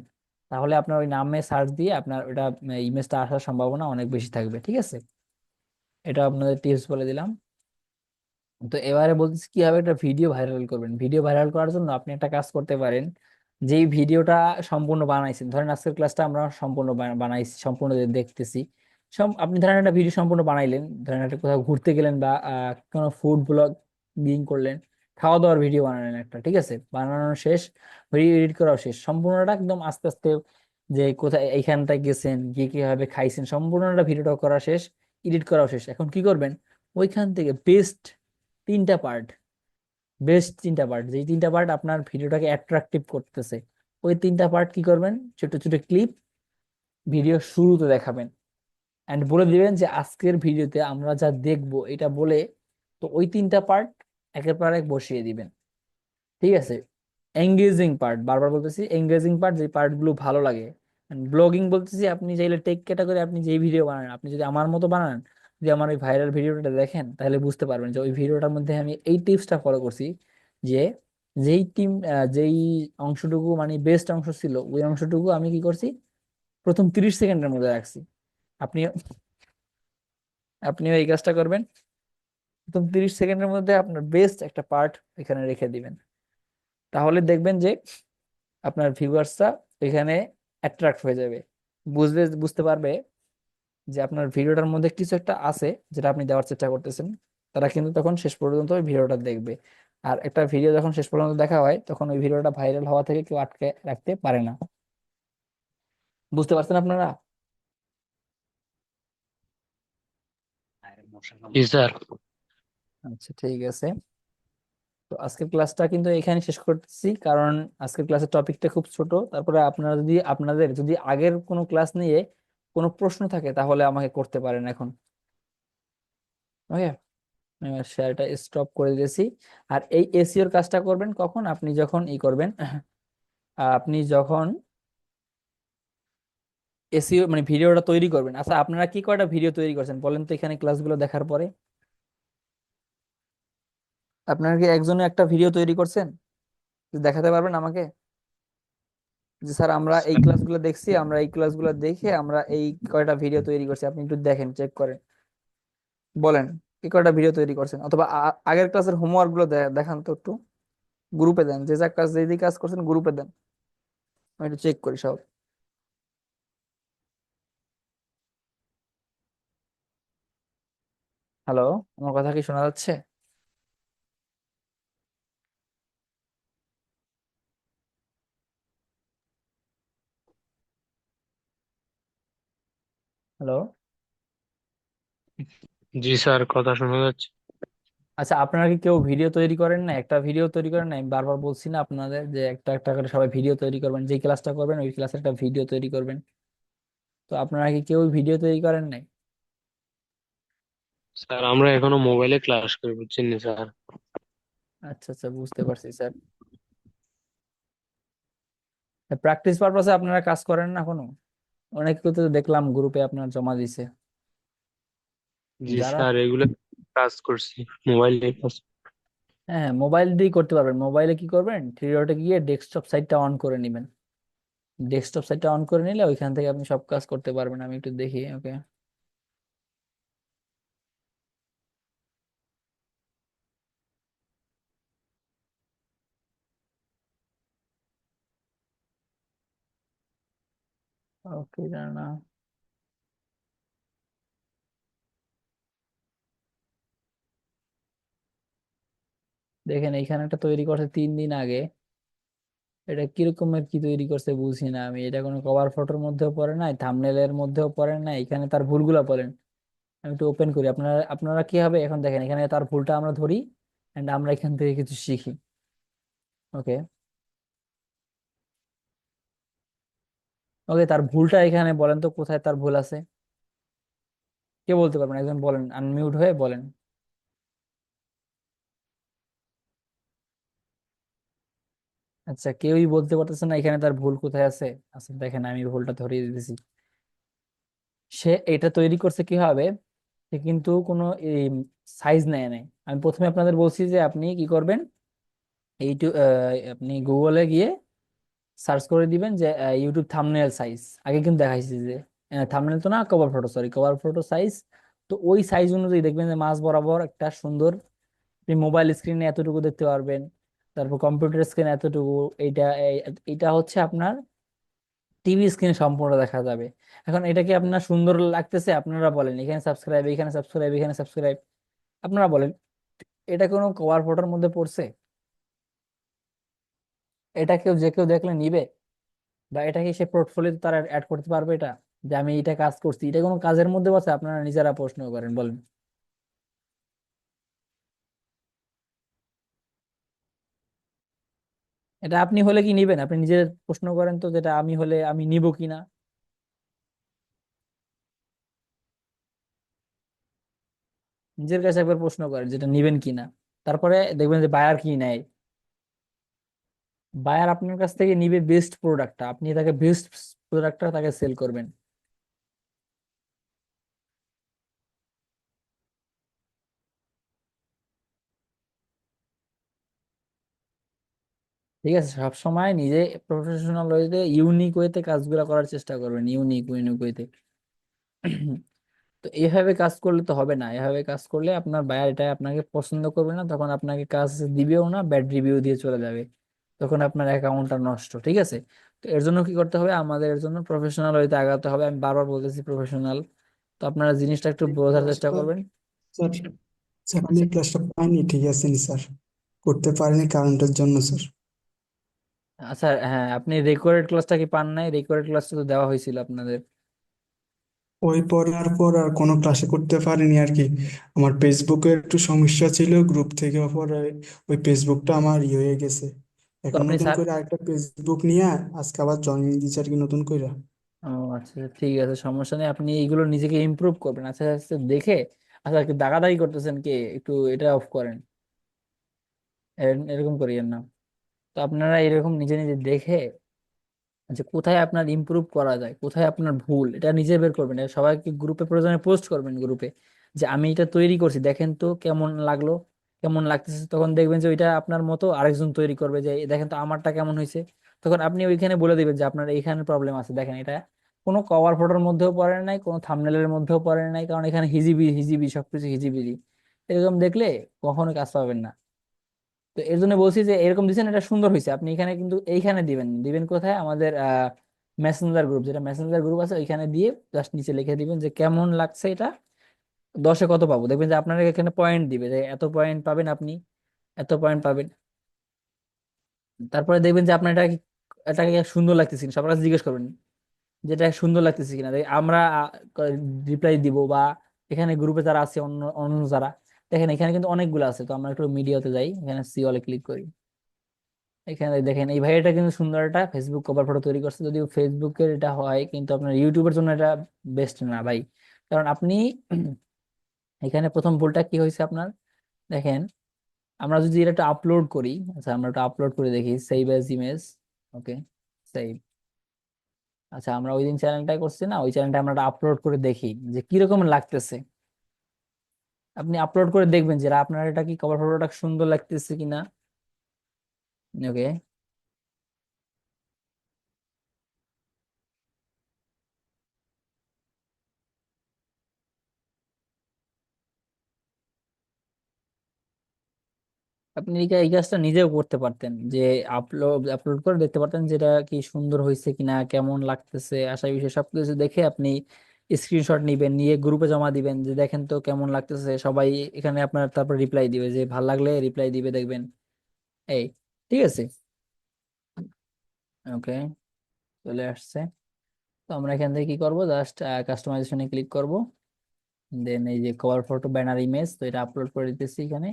তাহলে আপনার ওই নামে সার্চ দিয়ে আপনার ওটা ইমেজটা আসার সম্ভাবনা অনেক বেশি থাকবে, ঠিক আছে। এটা আপনাদের টিপস বলে দিলাম। তো এবারে বলতেছি কিভাবে একটা ভিডিও ভাইরাল করবেন। ভিডিও ভাইরাল করার জন্য আপনি একটা কাজ করতে পারেন, যেই ভিডিওটা সম্পূর্ণ বানাইছেন, ধরেন আজকের ক্লাসটা আমরা সম্পূর্ণ বানাইছি, সম্পূর্ণ দেখতেছি। আপনি ধরেন একটা ভিডিও সম্পূর্ণ বানাইলেন, ধরেন একটা কোথাও ঘুরতে গেলেন বা কোনো ফুড ব্লগিং করলেন, খাওয়া দাওয়ার ভিডিও বানালেন একটা, ঠিক আছে, বানানো শেষ, ভিডিও এডিট করাও শেষ, সম্পূর্ণটা একদম আস্তে আস্তে, যে কোথায় এইখানটায় গেছেন, গিয়ে কিভাবে খাইছেন, সম্পূর্ণটা ভিডিওটা করা শেষ, এডিট করাও শেষ। এখন কি করবেন, ওইখান থেকে তিনটা পার্ট তিনটা পার্ট, যেই তিনটা পার্ট আপনার ভিডিওটাকে অ্যাট্রাকটিভ করতেছে, ওই তিনটা পার্ট কি করবেন, ছোট ছোট ক্লিপ ভিডিও শুরুতে দেখাবেন, এন্ড বলে দিবেন যে আজকের ভিডিওতে আমরা যা দেখবো এটা বলে। তো ওই তিনটা পার্ট একের পর এক বসিয়ে দিবেন, ঠিক আছে। এঙ্গেজিং পার্ট, বারবার বলতেছি, এঙ্গেজিং পার্ট, যে পার্ট গুলো ভালো লাগে। ব্লগিং বলতেছি, আপনি চাইলে টেক ক্যাটাগরি, আপনি যেই ভিডিও বানান, আপনি যদি আমার মতো বানান, যদি আমার ওই ভাইরাল ভিডিওটা দেখেন তাহলে বুঝতে পারবেন যে ওই ভিডিওটার মধ্যে আমি এই টিপসটা ফলো করছি, যে যেই অংশটুকু মানে বেস্ট অংশ ছিল ওই অংশটুকু আমি কি করছি, প্রথম 30 সেকেন্ডের মধ্যে রাখছি। আপনি আপনিও এই কাজটা করবেন, প্রথম 30 সেকেন্ডের মধ্যে আপনার বেস্ট একটা পার্ট এখানে রেখে দিবেন। তাহলে দেখবেন যে আপনার ভিউয়ার্সরা এখানে অ্যাট্রাক্ট হয়ে যাবে, বুঝতে পারবে যে আপনার ভিডিওটার মধ্যে কিছু একটা আছে যেটা আপনি দেওয়ার চেষ্টা করতেছেন। তারা কিন্তু তখন শেষ পর্যন্ত ওই ভিডিওটা দেখবে। আর একটা ভিডিও যখন শেষ পর্যন্ত দেখা হয় তখন ওই ভিডিওটা ভাইরাল হওয়া থেকে কেউ আটকে রাখতে পারে না। বুঝতে পারছেন আপনারা? জি স্যার। আচ্ছা, ঠিক আছে। তো আজকের ক্লাসটা কিন্তু এখানে শেষ করতেছি, কারণ আজকের ক্লাসের টপিকটা খুব ছোট। তারপরে আপনাদের যদি আগের কোনো ক্লাস নিয়ে কোনো প্রশ্ন থাকে তাহলে আমাকে করতে পারেন এখন। ওকে, শেয়ারটা স্টপ করে দিয়েছি। আর এই এসইওর কাজটা করবেন কখন, আপনি যখন করবেন, আপনি যখন এসইও মানে ভিডিওটা তৈরি করবেন। আচ্ছা, আপনারা কি কয়টা ভিডিও তৈরি করছেন বলেন তো এখানে ক্লাসগুলো দেখার পরে? আপনারা কি একজনে একটা ভিডিও তৈরি করছেন? দেখাতে পারবেন আমাকে যে স্যার আমরা এই ক্লাসগুলো দেখছি, আমরা এই ক্লাসগুলো দেখে আমরা এই কয়টা ভিডিও তৈরি করছি? আপনি একটু দেখেন, চেক করেন, বলেন কি কয়টা ভিডিও তৈরি করছেন। অথবা আগের ক্লাসের হোমওয়ার্ক গুলো দেখান তো একটু, গ্রুপে দেন, যে যা কাজ যেই কাজ করছেন গ্রুপে দেন, আমি একটু চেক করি সব। হ্যালো, আমার কথা কি শোনা যাচ্ছে? হ্যালো। জি স্যার, কথা শোনা যাচ্ছে। আচ্ছা, আপনারা কি কেউ ভিডিও তৈরি করেন না? একটা ভিডিও তৈরি করেন না? আমি বারবার বলছি না আপনাদের যে একটা একটা করে সবাই ভিডিও তৈরি করবেন, যে ক্লাসটা করবেন ওই ক্লাসের একটা ভিডিও তৈরি করবেন। তো আপনারা কি কেউ ভিডিও তৈরি করেন নাই? স্যার আমরা এখনো মোবাইলে ক্লাস করি, বুঝছেন না স্যার। আচ্ছা আচ্ছা, বুঝতে পারছি স্যার। প্র্যাকটিস পারপাসে আপনারা কাজ করেন না কোনো? অনেকে তো দেখলাম গ্রুপে আপনার জমা দিছে। জি যারা, স্যার, এগুলো কাজ করছি, মোবাইলে কাজ। হ্যাঁ, মোবাইল দিয়ে করতে পারবেন। মোবাইলে কি করবেন, থ্রি ডটে গিয়ে ডেস্কটপ সাইটটা অন করে নেবেন। ডেস্কটপ সাইটটা অন করে নিলে ওইখান থেকে আপনি সব কাজ করতে পারবেন। আমি একটু দেখি। ওকে, ওকে, না, দেখেন এইখানে একটা তৈরি করছে 3 দিন আগে। এটা কিরকমের কি তৈরি করছে বুঝি না আমি। এটা কোনো কভার ফটোর মধ্যেও পড়ে নাই, থাম্বনেলের মধ্যেও পড়ে নাই। এখানে তার ভুলগুলো বলেন। আমি একটু ওপেন করি। আপনারা আপনারা কি হবে এখন দেখেন, এখানে তার ভুলটা আমরা ধরি এন্ড আমরা এখান থেকে কিছু শিখি। ওকে, ওকে, তার ভুলটা এখানে বলেন তো, কোথায় তার ভুল আছে? কে বলতে পারবেন? একজন বলেন, আনমিউট হয়ে বলেন। আচ্ছা, কেউই বলতে পারতেছে না এখানে তার ভুল কোথায় আছে। আচ্ছা দেখেন, আমি ভুলটা ধরিয়ে দিতেছি। সে এটা তৈরি করছে কি হবে, সে কিন্তু কোনো সাইজ নেয় নাই। আমি প্রথমে আপনাদের বলছি যে আপনি কি করবেন, আপনি গুগলে গিয়ে সার্চ করে দিবেন যে ইউটিউব থাম্বনেল সাইজ। আগে কিন্তু দেখাইছি যে থাম্বনেল তো না, cover photo, sorry, cover photo size. তো ওই সাইজ অনুযায়ী দেখবেন যে মাঝ বরাবর একটা সুন্দর, আপনি মোবাইল স্ক্রিনে এতটুকু দেখতে পারবেন, তারপর কম্পিউটার স্ক্রিনে এতটুকু। এইটা এইটা হচ্ছে আপনার টিভি স্ক্রিনে সম্পূর্ণ দেখা যাবে। এখন এটা কি আপনার সুন্দর লাগতেছে? আপনারা বলেন, এখানে সাবস্ক্রাইব, এখানে সাবস্ক্রাইব, এখানে সাবস্ক্রাইব, আপনারা বলেন, এটা কোনো কভার ফটোর মধ্যে পড়ছে? এটা কেউ যে কেউ দেখলে নিবে? বা এটা কি সে পোর্টফোলিও তারা অ্যাড করতে পারবে এটা, যে আমি এটা কাজ করছি? এটা কোনো কাজের মধ্যে আছে? আপনারা নিজেরা প্রশ্ন করেন, বলেন। এটা আপনি হলে কি নিবেন? আপনি নিজে প্রশ্ন করেন তো, যেটা আমি হলে আমি নিব কিনা। নিজের কাছে একবার প্রশ্ন করেন যেটা নিবেন কিনা। তারপরে দেখবেন যে বায়ার কি নেয়। বায়ার আপনার কাছ থেকে নিবে বেস্ট প্রোডাক্টটা, আপনি তাকে বেস্ট প্রোডাক্টটা তাকে সেল করবেন। ঠিক আছে, সব সময় নিজে প্রফেশনাল ওয়েতে ইউনিক ওয়েতে কাজগুলো করার চেষ্টা করবেন, ইউনিক ইউনিক ওয়েতে। তো এইভাবে কাজ করলে তো হবে না, এভাবে কাজ করলে আপনার বায়ার এটা আপনাকে পছন্দ করবে না, তখন আপনাকে কাজ দিবেও না, ব্যাড রিভিউ দিয়ে চলে যাবে, তখন আপনার অ্যাকাউন্টটা নষ্ট। ঠিক আছে, তো এর জন্য কি করতে হবে, আমাদের এর জন্য প্রফেশনাল হইতে আগাতে হবে। আমি বারবার বলতেছি প্রফেশনাল, তো আপনারা জিনিসটা একটু এই বোঝার চেষ্টা ক্লাসটা করবেন। স্যার, স্যার আমি আচ্ছা এই ক্লাসটা পাইনি, ঠিক আছে নি স্যার, করতে পারিনি কারেন্টের জন্য স্যার। আচ্ছা, হ্যাঁ, আপনি রেকর্ডেড ক্লাসটা কি পান নাই? রেকর্ডেড ক্লাসটা তো দেওয়া হয়েছিল আপনাদের। ওই পড়ার পর আর কোনো ক্লাসে করতে পারিনি আর কি। আমার ফেসবুকে একটু সমস্যা ছিল, গ্রুপ থেকে পরে ওই ফেসবুকটা আমার হয়ে গেছে। তো এখন আপনি নতুন স্যার, করে আরেকটা ফেসবুক নিয়ে আজকে আবার জয়েন দিয়েছে আর কি নতুন করে। ও আচ্ছা, ঠিক আছে, সমস্যা নেই, আপনি এইগুলো নিজেকে ইমপ্রুভ করবেন আচ্ছা আচ্ছা দেখে। আচ্ছা, কি দাগাদাগি করতেছেন কি, একটু এটা অফ করেন, এরকম করিয়েন না। তো আপনারা এরকম নিজে নিজে দেখে যে কোথায় আপনার ইমপ্রুভ করা যায়, কোথায় আপনার ভুল, এটা নিজে বের করবেন। এটা সবাইকে গ্রুপে প্রয়োজনে পোস্ট করবেন গ্রুপে, যে আমি এটা তৈরি করছি, দেখেন তো কেমন লাগলো, কেমন লাগতেছে। তখন দেখবেন যে ওইটা আপনার মতো আরেকজন তৈরি করবে, যে দেখেন তো আমারটা কেমন হয়েছে। তখন আপনি ওইখানে বলে দিবেন যে আপনার এইখানে প্রবলেম আছে, দেখেন এটা কোনো কভার ফটোর মধ্যেও পড়ে নাই, কোনো থাম্বনেলের মধ্যেও পড়ে নাই, কারণ এখানে হিজিবি হিজিবি সবকিছু হিজিবিজি। এরকম দেখলে কখনো কাজ পাবেন না। তো এর জন্য বলছি যে এরকম দিচ্ছেন, এটা সুন্দর হয়েছে, আপনি এখানে কিন্তু এইখানে দিবেন, দিবেন কোথায়, আমাদের মেসেঞ্জার গ্রুপ, যেটা মেসেঞ্জার গ্রুপ আছে ওইখানে দিয়ে জাস্ট নিচে লিখে দিবেন যে কেমন লাগছে এটা, 10-এ কত পাবো। দেখবেন যে আপনার এখানে পয়েন্ট দিবে, যে এত পয়েন্ট পাবেন আপনি, এত পয়েন্ট পাবেন। তারপরে দেখবেন যে আপনার এটাকে সুন্দর লাগতেছে কিনা, সবার কাছে জিজ্ঞেস করবেন যেটা সুন্দর লাগতেছে কিনা। আমরা রিপ্লাই দিব, বা এখানে গ্রুপে যারা আছে অন্য অন্য যারা, দেখেন এখানে কিন্তু অনেকগুলো আছে। তো আমরা একটু মিডিয়াতে যাই, এখানে সি অলে ক্লিক করি। এখানে দেখেন এই ভাই এটা কিন্তু সুন্দর একটা ফেসবুক কভার ফটো তৈরি করছে, যদিও ফেসবুকের এটা হয়, কিন্তু আপনার ইউটিউবের জন্য এটা বেস্ট না ভাই। কারণ আপনি এখানে প্রথম ভুলটা কি হয়েছে আপনার, দেখেন আমরা যদি এটা একটা আপলোড করি, আচ্ছা আমরা একটা আপলোড করে দেখি, সেভ এজ ইমেজ, ওকে, সেভ। আচ্ছা, আমরা ওই দিন চ্যানেলটা করছি না, ওই চ্যানেলটা আমরা আপলোড করে দেখি যে কিরকম লাগতেছে। আপনি আপলোড করে দেখবেন যে আপনার এটা কি কভার ফটোটা সুন্দর লাগতেছে কিনা। ওকে, আপনি এই কাজটা নিজেও করতে পারতেন, যে আপলোড আপলোড করে দেখতে পারতেন যেটা কি সুন্দর হয়েছে কিনা, কেমন লাগতেছে, আশা বিষয় সবকিছু দেখে আপনি স্ক্রিনশট নিবেন, নিয়ে গ্রুপে জমা দিবেন যে দেখেন তো কেমন লাগতেছে সবাই। এখানে আপনার তারপর রিপ্লাই দিবে, যে ভাল লাগলে রিপ্লাই দিবে, দেখবেন এই, ঠিক আছে। ওকে, চলে আসছে। তো আমরা এখান থেকে কি করব, জাস্ট কাস্টমাইজেশনে ক্লিক করব, দেন এই যে কভার ফটো ব্যানার ইমেজ, তো এটা আপলোড করে দিতেছি এখানে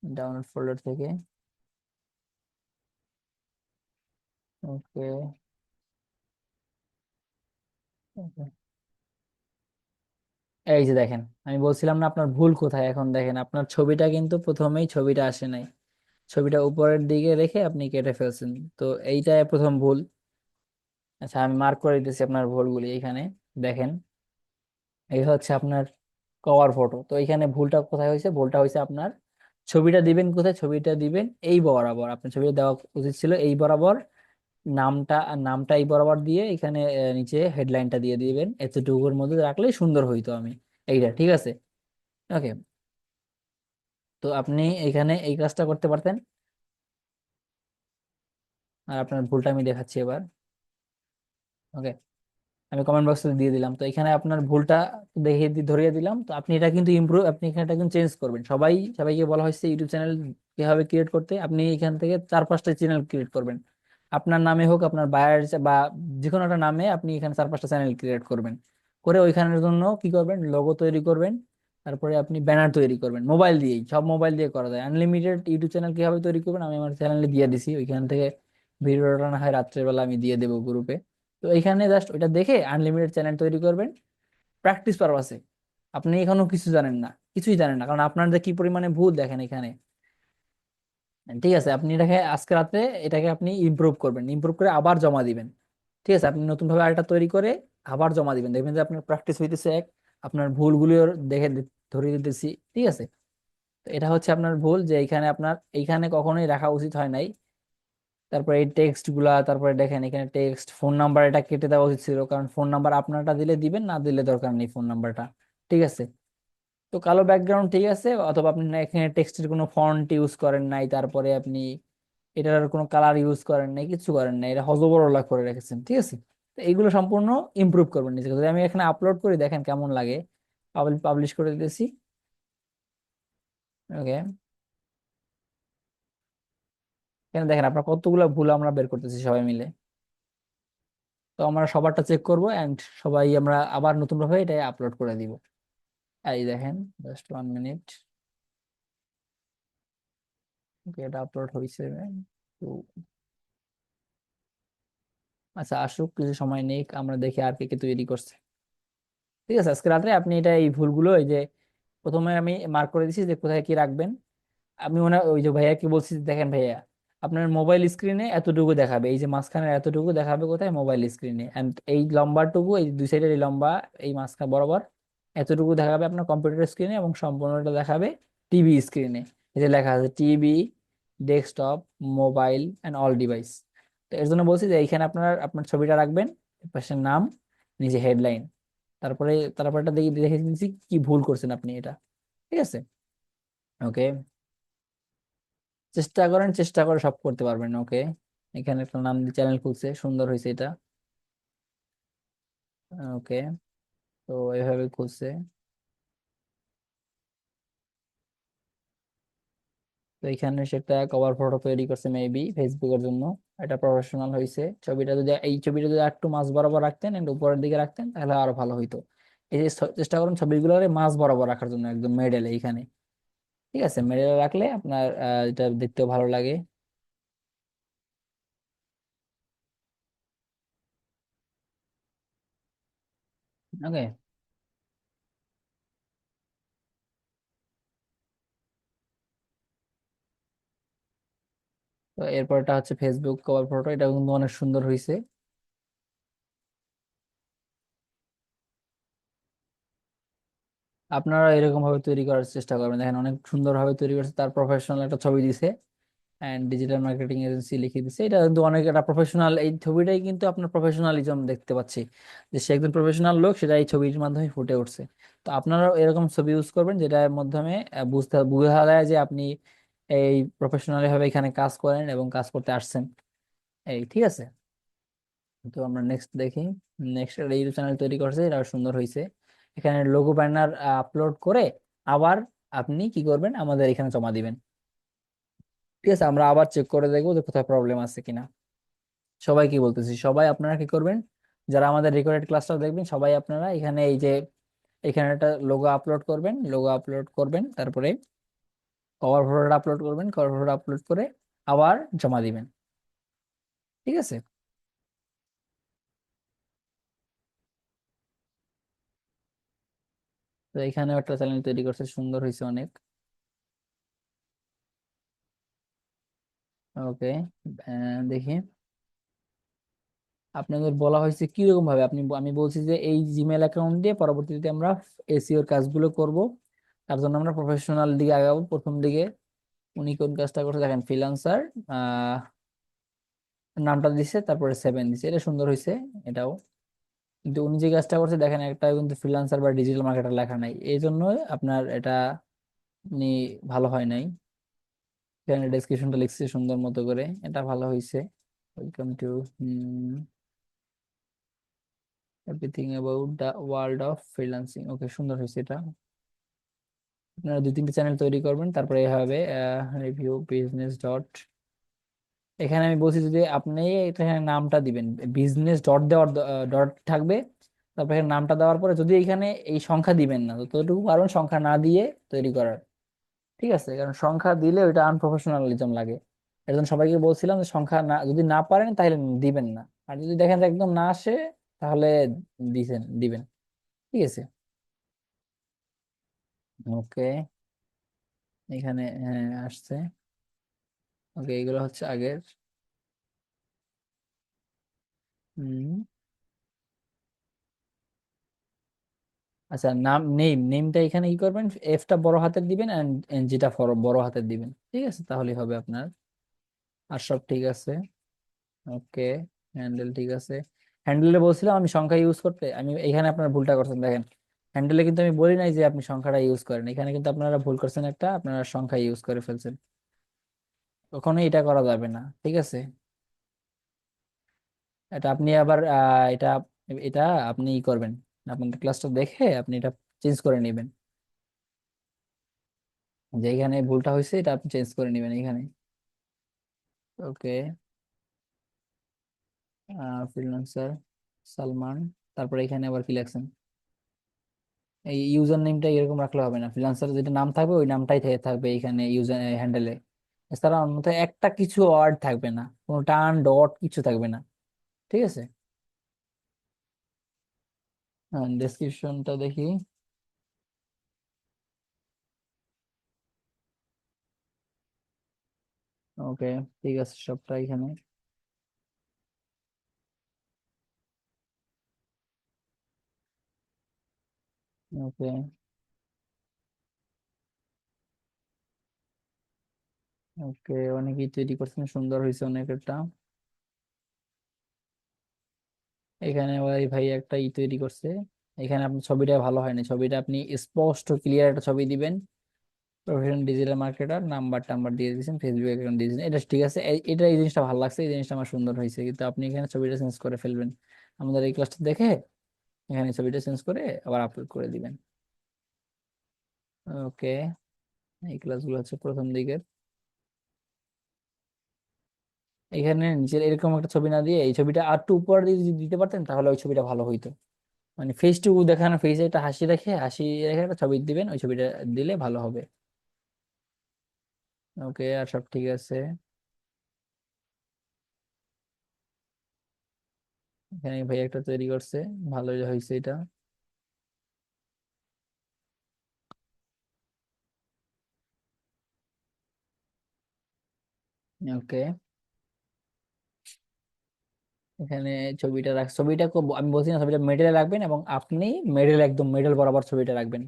ডাউনলোড ফোল্ডার থেকে। ওকে, এই যে দেখেন, আমি বলছিলাম না আপনার ভুল কোথায়, এখন দেখেন আপনার ছবিটা কিন্তু প্রথমেই ছবিটা আসে নাই, ছবিটা উপরের দিকে রেখে আপনি কেটে ফেলছেন। তো এইটাই প্রথম ভুল। আচ্ছা, আমি মার্ক করে দিতেছি আপনার ভুলগুলি এখানে, দেখেন এই হচ্ছে আপনার কভার ফটো। তো এখানে ভুলটা কোথায় হয়েছে, ভুলটা হয়েছে আপনার ছবিটা দিবেন কোথায়, ছবিটা দিবেন এই বরাবর, আপনার ছবিটা দেওয়া উচিত ছিল এই বরাবর, নামটা নামটা এই বরাবর দিয়ে এখানে নিচে হেডলাইনটা দিয়ে দিবেন, এতটুকুর মধ্যে রাখলেই সুন্দর হইতো। আমি এইটা ঠিক আছে, ওকে। তো আপনি এখানে এই কাজটা করতে পারতেন। আর আপনার ভুলটা আমি দেখাচ্ছি এবার, ওকে। আমি কমেন্ট বক্সে দিয়ে দিলাম, তো এখানে আপনার ভুলটা ধরিয়ে দিলাম। তো আপনি এটা কিন্তু ইমপ্রুভ, আপনি এখানে এটা কিন্তু চেঞ্জ করবেন। সবাইকে বলা হয়েছে ইউটিউব চ্যানেল কিভাবে ক্রিয়েট করতে, আপনি এখান থেকে 4-5টা চ্যানেল ক্রিয়েট করবেন। আপনার নামে হোক, আপনার বায়ার বা যে কোনো একটা নামে আপনি এখানে 4-5টা চ্যানেল ক্রিয়েট করবেন, করে ওইখানের জন্য কি করবেন, লোগো তৈরি করবেন। তারপরে আপনি ব্যানার তৈরি করবেন, মোবাইল দিয়েই, সব মোবাইল দিয়ে করা যায়। আনলিমিটেড ইউটিউব চ্যানেল কিভাবে তৈরি করবেন আমি আমার চ্যানেলে দিয়ে দিছি, ওইখান থেকে ভিডিওটা না হয় রাত্রের বেলা আমি দিয়ে দেবো গ্রুপে। তো এখানে জাস্ট ওইটা দেখে আনলিমিটেড চ্যানেল তৈরি করবেন, প্র্যাকটিস পারপাসে। আপনি এখনো কিছু জানেন না, কিছুই জানেন না, কারণ আপনার যে কি পরিমাণে ভুল দেখেন এখানে। ঠিক আছে, আপনি এটাকে আজকে রাতে এটাকে আপনি ইমপ্রুভ করবেন, ইমপ্রুভ করে আবার জমা দিবেন। ঠিক আছে, আপনি নতুন ভাবে আরেকটা তৈরি করে আবার জমা দিবেন, দেখবেন যে আপনার প্র্যাকটিস হইতেছে এক, আপনার ভুলগুলো দেখে ধরিয়ে দিতেছি। ঠিক আছে, তো এটা হচ্ছে আপনার ভুল, যে এইখানে আপনার এইখানে কখনোই রাখা উচিত হয় নাই। তারপরে এই টেক্সট গুলা, তারপরে দেখেন এখানে টেক্সট, ফোন নাম্বার এটা কেটে দেওয়া উচিত ছিল, কারণ ফোন নাম্বার আপনারটা দিলে দিবেন, না দিলে দরকার নেই ফোন নাম্বারটা। ঠিক আছে। তো কালো ব্যাকগ্রাউন্ড ঠিক আছে, অথবা আপনি না এখানে টেক্সটের কোনো ফন্ট ইউজ করেন নাই, তারপরে আপনি এটার কোনো কালার ইউজ করেন নাই, কিছু করেন নাই, এটা হজবরলা করে রেখেছেন। ঠিক আছে। তো এইগুলো সম্পূর্ণ ইমপ্রুভ করবেন নিজেকে। যদি আমি এখানে আপলোড করি দেখেন কেমন লাগে, পাবলিশ করে দিতেছি। ওকে, এখানে দেখেন আপনার কতগুলো ভুল আমরা বের করতেছি সবাই মিলে। তো আমরা সবারটা চেক করবো এন্ড সবাই আমরা আবার নতুন ভাবে এটা আপলোড করে দিব। এই দেখেন, জাস্ট 1 মিনিট। ওকে, এটা আপলোড হয়েছে। তো আচ্ছা, আসুক, কিছু সময় নেই, আমরা দেখি আর কে কে তৈরি করছে। ঠিক আছে, আজকে রাত্রে আপনি এটা এই ভুলগুলো, এই যে প্রথমে আমি মার্ক করে দিছি যে কোথায় কি রাখবেন। আমি মনে হয় ওই যে ভাইয়াকে বলছি যে, দেখেন ভাইয়া, আপনার মোবাইল স্ক্রিনে এতটুকু দেখাবে, এই যে মাঝখানে এতটুকু দেখাবে কোথায়, মোবাইল স্ক্রিনে, এন্ড এই লম্বাটুকু, এই দুই সাইডের এই লম্বা, এই মাঝখানে বরাবর এতটুকু দেখাবে আপনার কম্পিউটার স্ক্রিনে, এবং সম্পূর্ণটা দেখাবে টিভি স্ক্রিনে। এই যে লেখা আছে TV, desktop, mobile and all device. তো এর জন্য বলছি যে এইখানে আপনার আপনার ছবিটা রাখবেন, পাশের নাম, নিচে হেডলাইন, তারপরে তারপরটা দেখে দেখে নিচ্ছি কি ভুল করছেন আপনি এটা। ঠিক আছে। ওকে, চেষ্টা করেন, চেষ্টা করে সব করতে পারবেন। ওকে, এখানে একটা নাম দিয়ে চ্যানেল খুলছে, সুন্দর হয়েছে এটা। ওকে, তো এভাবে খুলছে। তো এখানে সেটা কভার ফটো তৈরি করছে মেবি ফেসবুকের জন্য। এটা প্রফেশনাল হয়েছে। ছবিটা যদি, এই ছবিটা যদি একটু মাঝ বরাবর রাখতেন and উপরের দিকে রাখতেন তাহলে আরো ভালো হইতো। এই যে চেষ্টা করুন ছবিগুলো মাঝ বরাবর রাখার জন্য, একদম মেডেলে এইখানে। ঠিক আছে, মেডেলে রাখলে আপনার এটা দেখতেও ভালো লাগে। ওকে, তো এরপরটা হচ্ছে ফেসবুক কভার ফটো, এটা কিন্তু অনেক সুন্দর হয়েছে। আপনারা এরকম ভাবে তৈরি করার চেষ্টা করবেন। দেখেন অনেক সুন্দর ভাবে তৈরি করছে, তার প্রফেশনাল একটা ছবি দিছে এন্ড ডিজিটাল মার্কেটিং এজেন্সি লিখে দিছে। এটা কিন্তু অনেক একটা প্রফেশনাল, এই ছবিটাই কিন্তু আপনার প্রফেশনালিজম দেখতে পাচ্ছি, যে সে একজন প্রফেশনাল লোক, সেটা এই ছবির মাধ্যমে ফুটে উঠছে। তো আপনারাও এরকম ছবি ইউজ করবেন যেটার মাধ্যমে বোঝা যায় যে আপনি এই প্রফেশনালি ভাবে এখানে কাজ করেন এবং কাজ করতে আসছেন। এই ঠিক আছে। তো আমরা নেক্সট দেখি। নেক্সট একটা ইউটিউব চ্যানেল তৈরি করছে, এটা সুন্দর হয়েছে। এখানে লোগো ব্যানার আপলোড করে আবার আপনি কি করবেন, আমাদের এখানে জমা দিবেন। ঠিক আছে, আমরা আবার চেক করে দেখবো যে কোথায় প্রবলেম আছে কিনা। সবাই কি বলতেছি, সবাই আপনারা কি করবেন, যারা আমাদের রেকর্ডেড ক্লাসটা দেখবেন, সবাই আপনারা এখানে এই যে এখানে একটা লোগো আপলোড করবেন, লোগো আপলোড করবেন, তারপরে কভার ফটোটা আপলোড করবেন, কভার ফটো আপলোড করে আবার জমা দিবেন। ঠিক আছে। তো এখানে একটা চ্যানেল তৈরি করছে, সুন্দর হয়েছে অনেক। ওকে, দেখি আপনাদের বলা হয়েছে কিরকম ভাবে, আমি বলছি যে এই জিমেল অ্যাকাউন্ট দিয়ে পরবর্তীতে আমরা এসইও এর কাজগুলো করব। তার জন্য আমরা প্রফেশনাল দিকে আগাবো প্রথম দিকে। উনি কোন কাজটা করছে দেখেন, ফ্রিল্যান্সার নামটা দিছে, তারপরে 7 দিছে, এটা সুন্দর হয়েছে এটাও। কিন্তু উনি যে কাজটা করছে দেখেন, একটা কিন্তু ফ্রিল্যান্সার বা ডিজিটাল মার্কেটার লেখা নাই, এই জন্য আপনার এটা উনি ভালো হয় নাই। এখানে ডেসক্রিপশনটা লিখছে সুন্দর মতো করে, এটা ভালো হয়েছে। Welcome to everything about the world of freelancing. Okay, সুন্দর হয়েছে এটা। আপনারা 2-3টে চ্যানেল তৈরি করবেন, তারপরে এভাবে রিভিউ বিজনেস ডট, এখানে আমি বলছি যদি আপনি এখানে নামটা দিবেন, বিজনেস ডট দেওয়ার ডট থাকবে, তারপরে এখানে নামটা দেওয়ার পরে যদি এখানে এই সংখ্যা দিবেন না, তো ততটুকু পারবেন সংখ্যা না দিয়ে তৈরি করার। ঠিক আছে, কারণ সংখ্যা দিলে ওইটা আনপ্রফেশনালিজম লাগে। এর জন্য সবাইকে বলছিলাম যে সংখ্যা না, যদি না পারেন তাহলে দিবেন না, আর যদি দেখেন যে একদম না আসে তাহলে দিবেন। ঠিক আছে। ওকে, এখানে হ্যাঁ আসছে। ওকে, এগুলো হচ্ছে আগের। হুম, আচ্ছা, নেমটা এখানে কি করবেন, এফটা বড় হাতের দিবেন এন্ড এনজিটা বড় হাতের দিবেন। ঠিক আছে, তাহলেই হবে আপনার। আর সব ঠিক আছে। ওকে, হ্যান্ডেল ঠিক আছে। হ্যান্ডেলে বলছিলাম আমি সংখ্যা ইউজ করতে, আমি এখানে আপনারা ভুলটা করছেন দেখেন। হ্যান্ডেলে কিন্তু আমি বলি নাই যে আপনি সংখ্যাটা ইউজ করেন, এখানে কিন্তু আপনারা ভুল করছেন, একটা আপনারা সংখ্যা ইউজ করে ফেলছেন। কখনোই এটা করা যাবে না, ঠিক আছে? এটা আপনি আবার এটা এটা আপনি ই করবেন, আপনাদের ক্লাসটা দেখে আপনি এটা চেঞ্জ করে নেবেন, যে এখানে ভুলটা হয়েছে এটা আপনি চেঞ্জ করে নেবেন এখানে। ওকে, ফ্রিল্যান্সার সালমান, তারপরে এখানে আবার কি লাগছেন, এই ইউজার নেমটা এরকম রাখলে হবে না, ফ্রিল্যান্সার যেটা নাম থাকবে ওই নামটাই থাকবে এখানে ইউজার হ্যান্ডেলে। এছাড়া অন্যথা একটা কিছু ওয়ার্ড থাকবে না, কোনো টান ডট কিছু থাকবে না, ঠিক আছে? ডেসক্রিপশনটা দেখি। ওকে, ঠিক আছে, সবটা এখানে। ওকে, ওকে, অনেকেই তৈরি করছেন, সুন্দর হয়েছে অনেক একটা। এখানে ওই ভাই একটা তৈরি করছে, এখানে আপনার ছবিটা ভালো হয়নি, ছবিটা আপনি স্পষ্ট ক্লিয়ার একটা ছবি দিবেন। প্রফেশনাল ডিজিটাল মার্কেটার, নাম্বার টাম্বার দিয়ে দিয়েছেন, ফেসবুক অ্যাকাউন্ট দিয়ে দিয়েছেন, এটা ঠিক আছে। এটা এই জিনিসটা ভালো লাগছে, এই জিনিসটা আমার সুন্দর হয়েছে, কিন্তু আপনি এখানে ছবিটা চেঞ্জ করে ফেলবেন আমাদের এই ক্লাসটা দেখে, এখানে ছবিটা চেঞ্জ করে আবার আপলোড করে দিবেন। ওকে, এই ক্লাসগুলো হচ্ছে প্রথম দিকের। এখানে নিচের এরকম একটা ছবি না দিয়ে এই ছবিটা আর একটু উপর দিয়ে যদি দিতে পারতেন তাহলে ওই ছবিটা ভালো হইতো, মানে ফেস টুকু দেখানো, ফেসে একটা হাসি রেখে একটা ছবি দিবেন, ওই ছবিটা দিলে ভালো হবে। ওকে, আর সব ঠিক আছে। এখানে ভাই একটা তৈরি করছে, ভালোই হয়েছে এটা। ওকে, এখানে ছবিটা আমি বলছি না, ছবিটা মেডেলে রাখবেন এবং আপনি মেডেল, একদম মেডেল বরাবর ছবিটা রাখবেন,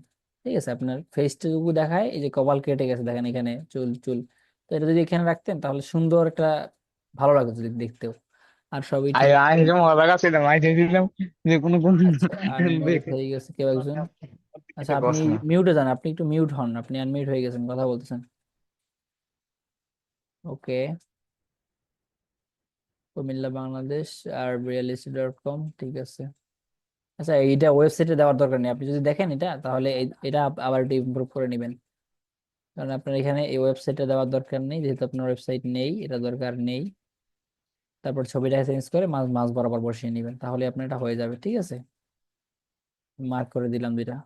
ঠিক আছে? আপনার ফেসটুকু দেখায়, এই যে কপাল কেটে গেছে দেখেন এখানে, চুল চুল, তো এটা যদি এখানে রাখতেন তাহলে সুন্দর একটা ভালো লাগতো যদি দেখতেও। আর সবই আই ঠিক আই আছে। যে মজা করছিলাম আই দিলাম যে কোন আচ্ছা, আনমিউট দেখে হয়ে গেছে কেউ একজন। আচ্ছা, কিছু আপনি কস না। মিউটে যান, আপনি একটু মিউট হন, আপনি আনমিউট হয়ে গেছেন, কথা বলতেছেন। ওকে, কুমিল্লা বাংলাদেশ আর realist.com, ঠিক আছে। আচ্ছা, এইটা ওয়েবসাইটে দেওয়ার দরকার নেই, আপনি যদি দেখেন এটা তাহলে এটা আবার একটু ইমপ্রুভ করে নেবেন, কারণ আপনার এখানে এই ওয়েবসাইটে দেওয়ার দরকার নেই, যেহেতু আপনার ওয়েবসাইট নেই, এটা দরকার নেই। তারপর ছবিটা চেঞ্জ করে মাঝ মাঝ বরাবর বসিয়ে নেবেন, তাহলে আপনার এটা হয়ে যাবে, ঠিক আছে? মার্ক করে দিলাম দুইটা।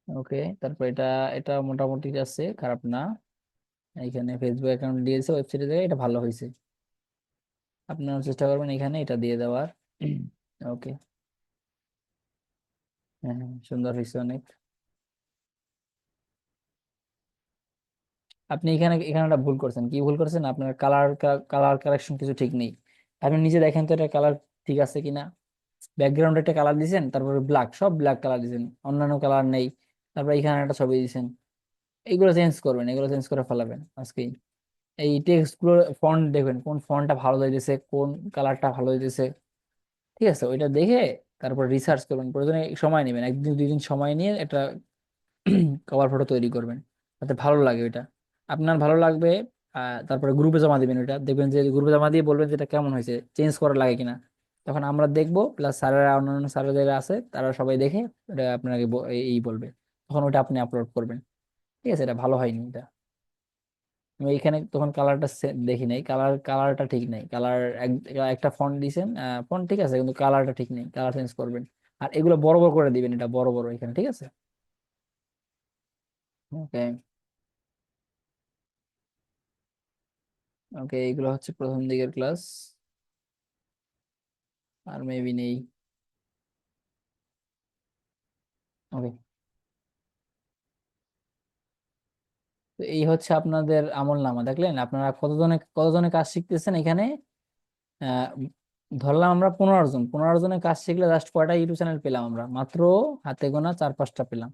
ওকে, তারপর এটা এটা মোটামুটি আছে, খারাপ না। এখানে ফেসবুক অ্যাকাউন্ট দিয়েছে, ওয়েবসাইটে জায়গায় এটা ভালো হয়েছে, আপনারা চেষ্টা করবেন এখানে এটা দিয়ে দেওয়ার। ওকে, হ্যাঁ হ্যাঁ, সুন্দর হয়েছে অনেক। আপনি এখানে এখানে একটা ভুল করছেন, কি ভুল করছেন, আপনার কালার কারেকশন কিছু ঠিক নেই। আপনি নিজে দেখেন তো এটা কালার ঠিক আছে কিনা। ব্যাকগ্রাউন্ডে একটা কালার দিয়েছেন, তারপরে ব্ল্যাক, সব ব্ল্যাক কালার দিয়েছেন, অন্যান্য কালার নেই। তারপর এখানে একটা ছবি দিয়েছেন, এইগুলো চেঞ্জ করবেন, এগুলো চেঞ্জ করে ফেলাবেন আজকেই। এই টেক্সট গুলো ফন্ট দেখবেন, কোন ফন্টটা ভালো হইতেছে, কোন কালারটা ভালো হইতেছে, ঠিক আছে? ওইটা দেখে তারপর রিসার্চ করবেন, প্রয়োজনে সময় নেবেন, একদিন দুই দিন সময় নিয়ে একটা কভার ফটো তৈরি করবেন, যাতে ভালো লাগে ওইটা, আপনার ভালো লাগবে। তারপরে গ্রুপে জমা দিবেন, ওইটা দেখবেন যে গ্রুপে জমা দিয়ে বলবেন যে এটা কেমন হয়েছে, চেঞ্জ করা লাগে কিনা। তখন আমরা দেখবো, প্লাস স্যারেরা, অন্যান্য স্যারেরা যারা আছে তারা সবাই দেখে এটা আপনাকে এই বলবে, তখন ওটা আপনি আপলোড করবেন, ঠিক আছে? এটা ভালো হয়নি এটা, আমি এখানে তখন কালারটা দেখি নাই, কালারটা ঠিক নাই, একটা ফন্ট দিছেন, ফন্ট ঠিক আছে কিন্তু কালারটা ঠিক নেই, কালার চেঞ্জ করবেন। আর এগুলো বড় বড় করে দিবেন, এটা বড় বড় এখানে, ঠিক আছে? ওকে, ওকে, এইগুলো হচ্ছে প্রথম দিকের ক্লাস, আর মেবি নেই। ওকে, তো এই হচ্ছে আপনাদের আমল নামা, দেখলেন আপনারা কতজনে কাজ শিখতেছেন এখানে। আহ ধরলাম আমরা 15 জন, 15 জনের কাজ শিখলে জাস্ট কয়টা ইউটিউব চ্যানেল পেলাম আমরা, মাত্র হাতে গোনা 4-5টা পেলাম,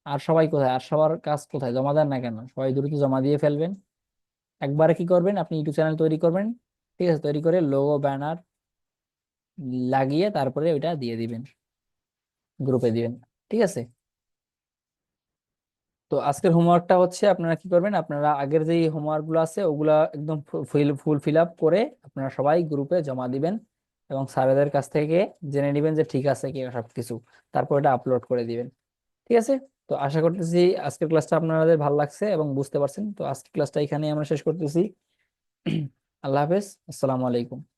আর সবাই কোথায়? আর সবার কাজ কোথায়? জমা দেন না কেন? সবাই দ্রুত জমা দিয়ে ফেলবেন। একবারে কি করবেন, আপনি ইউটিউব চ্যানেল তৈরি করবেন, ঠিক আছে? তৈরি করে লোগো ব্যানার লাগিয়ে তারপরে ওইটা দিয়ে দিবেন, গ্রুপে দিবেন, ঠিক আছে? তো আজকের হোমওয়ার্কটা হচ্ছে আপনারা কি করবেন, আপনারা আগের যে হোমওয়ার্ক গুলো আছে ওগুলা একদম ফুল ফিল আপ করে আপনারা সবাই গ্রুপে জমা দিবেন এবং স্যারেদের কাছ থেকে জেনে নেবেন যে ঠিক আছে কি সবকিছু, তারপর এটা আপলোড করে দিবেন, ঠিক আছে? তো আশা করতেছি আজকের ক্লাসটা আপনাদের ভালো লাগছে এবং বুঝতে পারছেন। তো আজকের ক্লাসটা এখানেই আমরা শেষ করতেছি। আল্লাহ হাফেজ, আসসালামু আলাইকুম।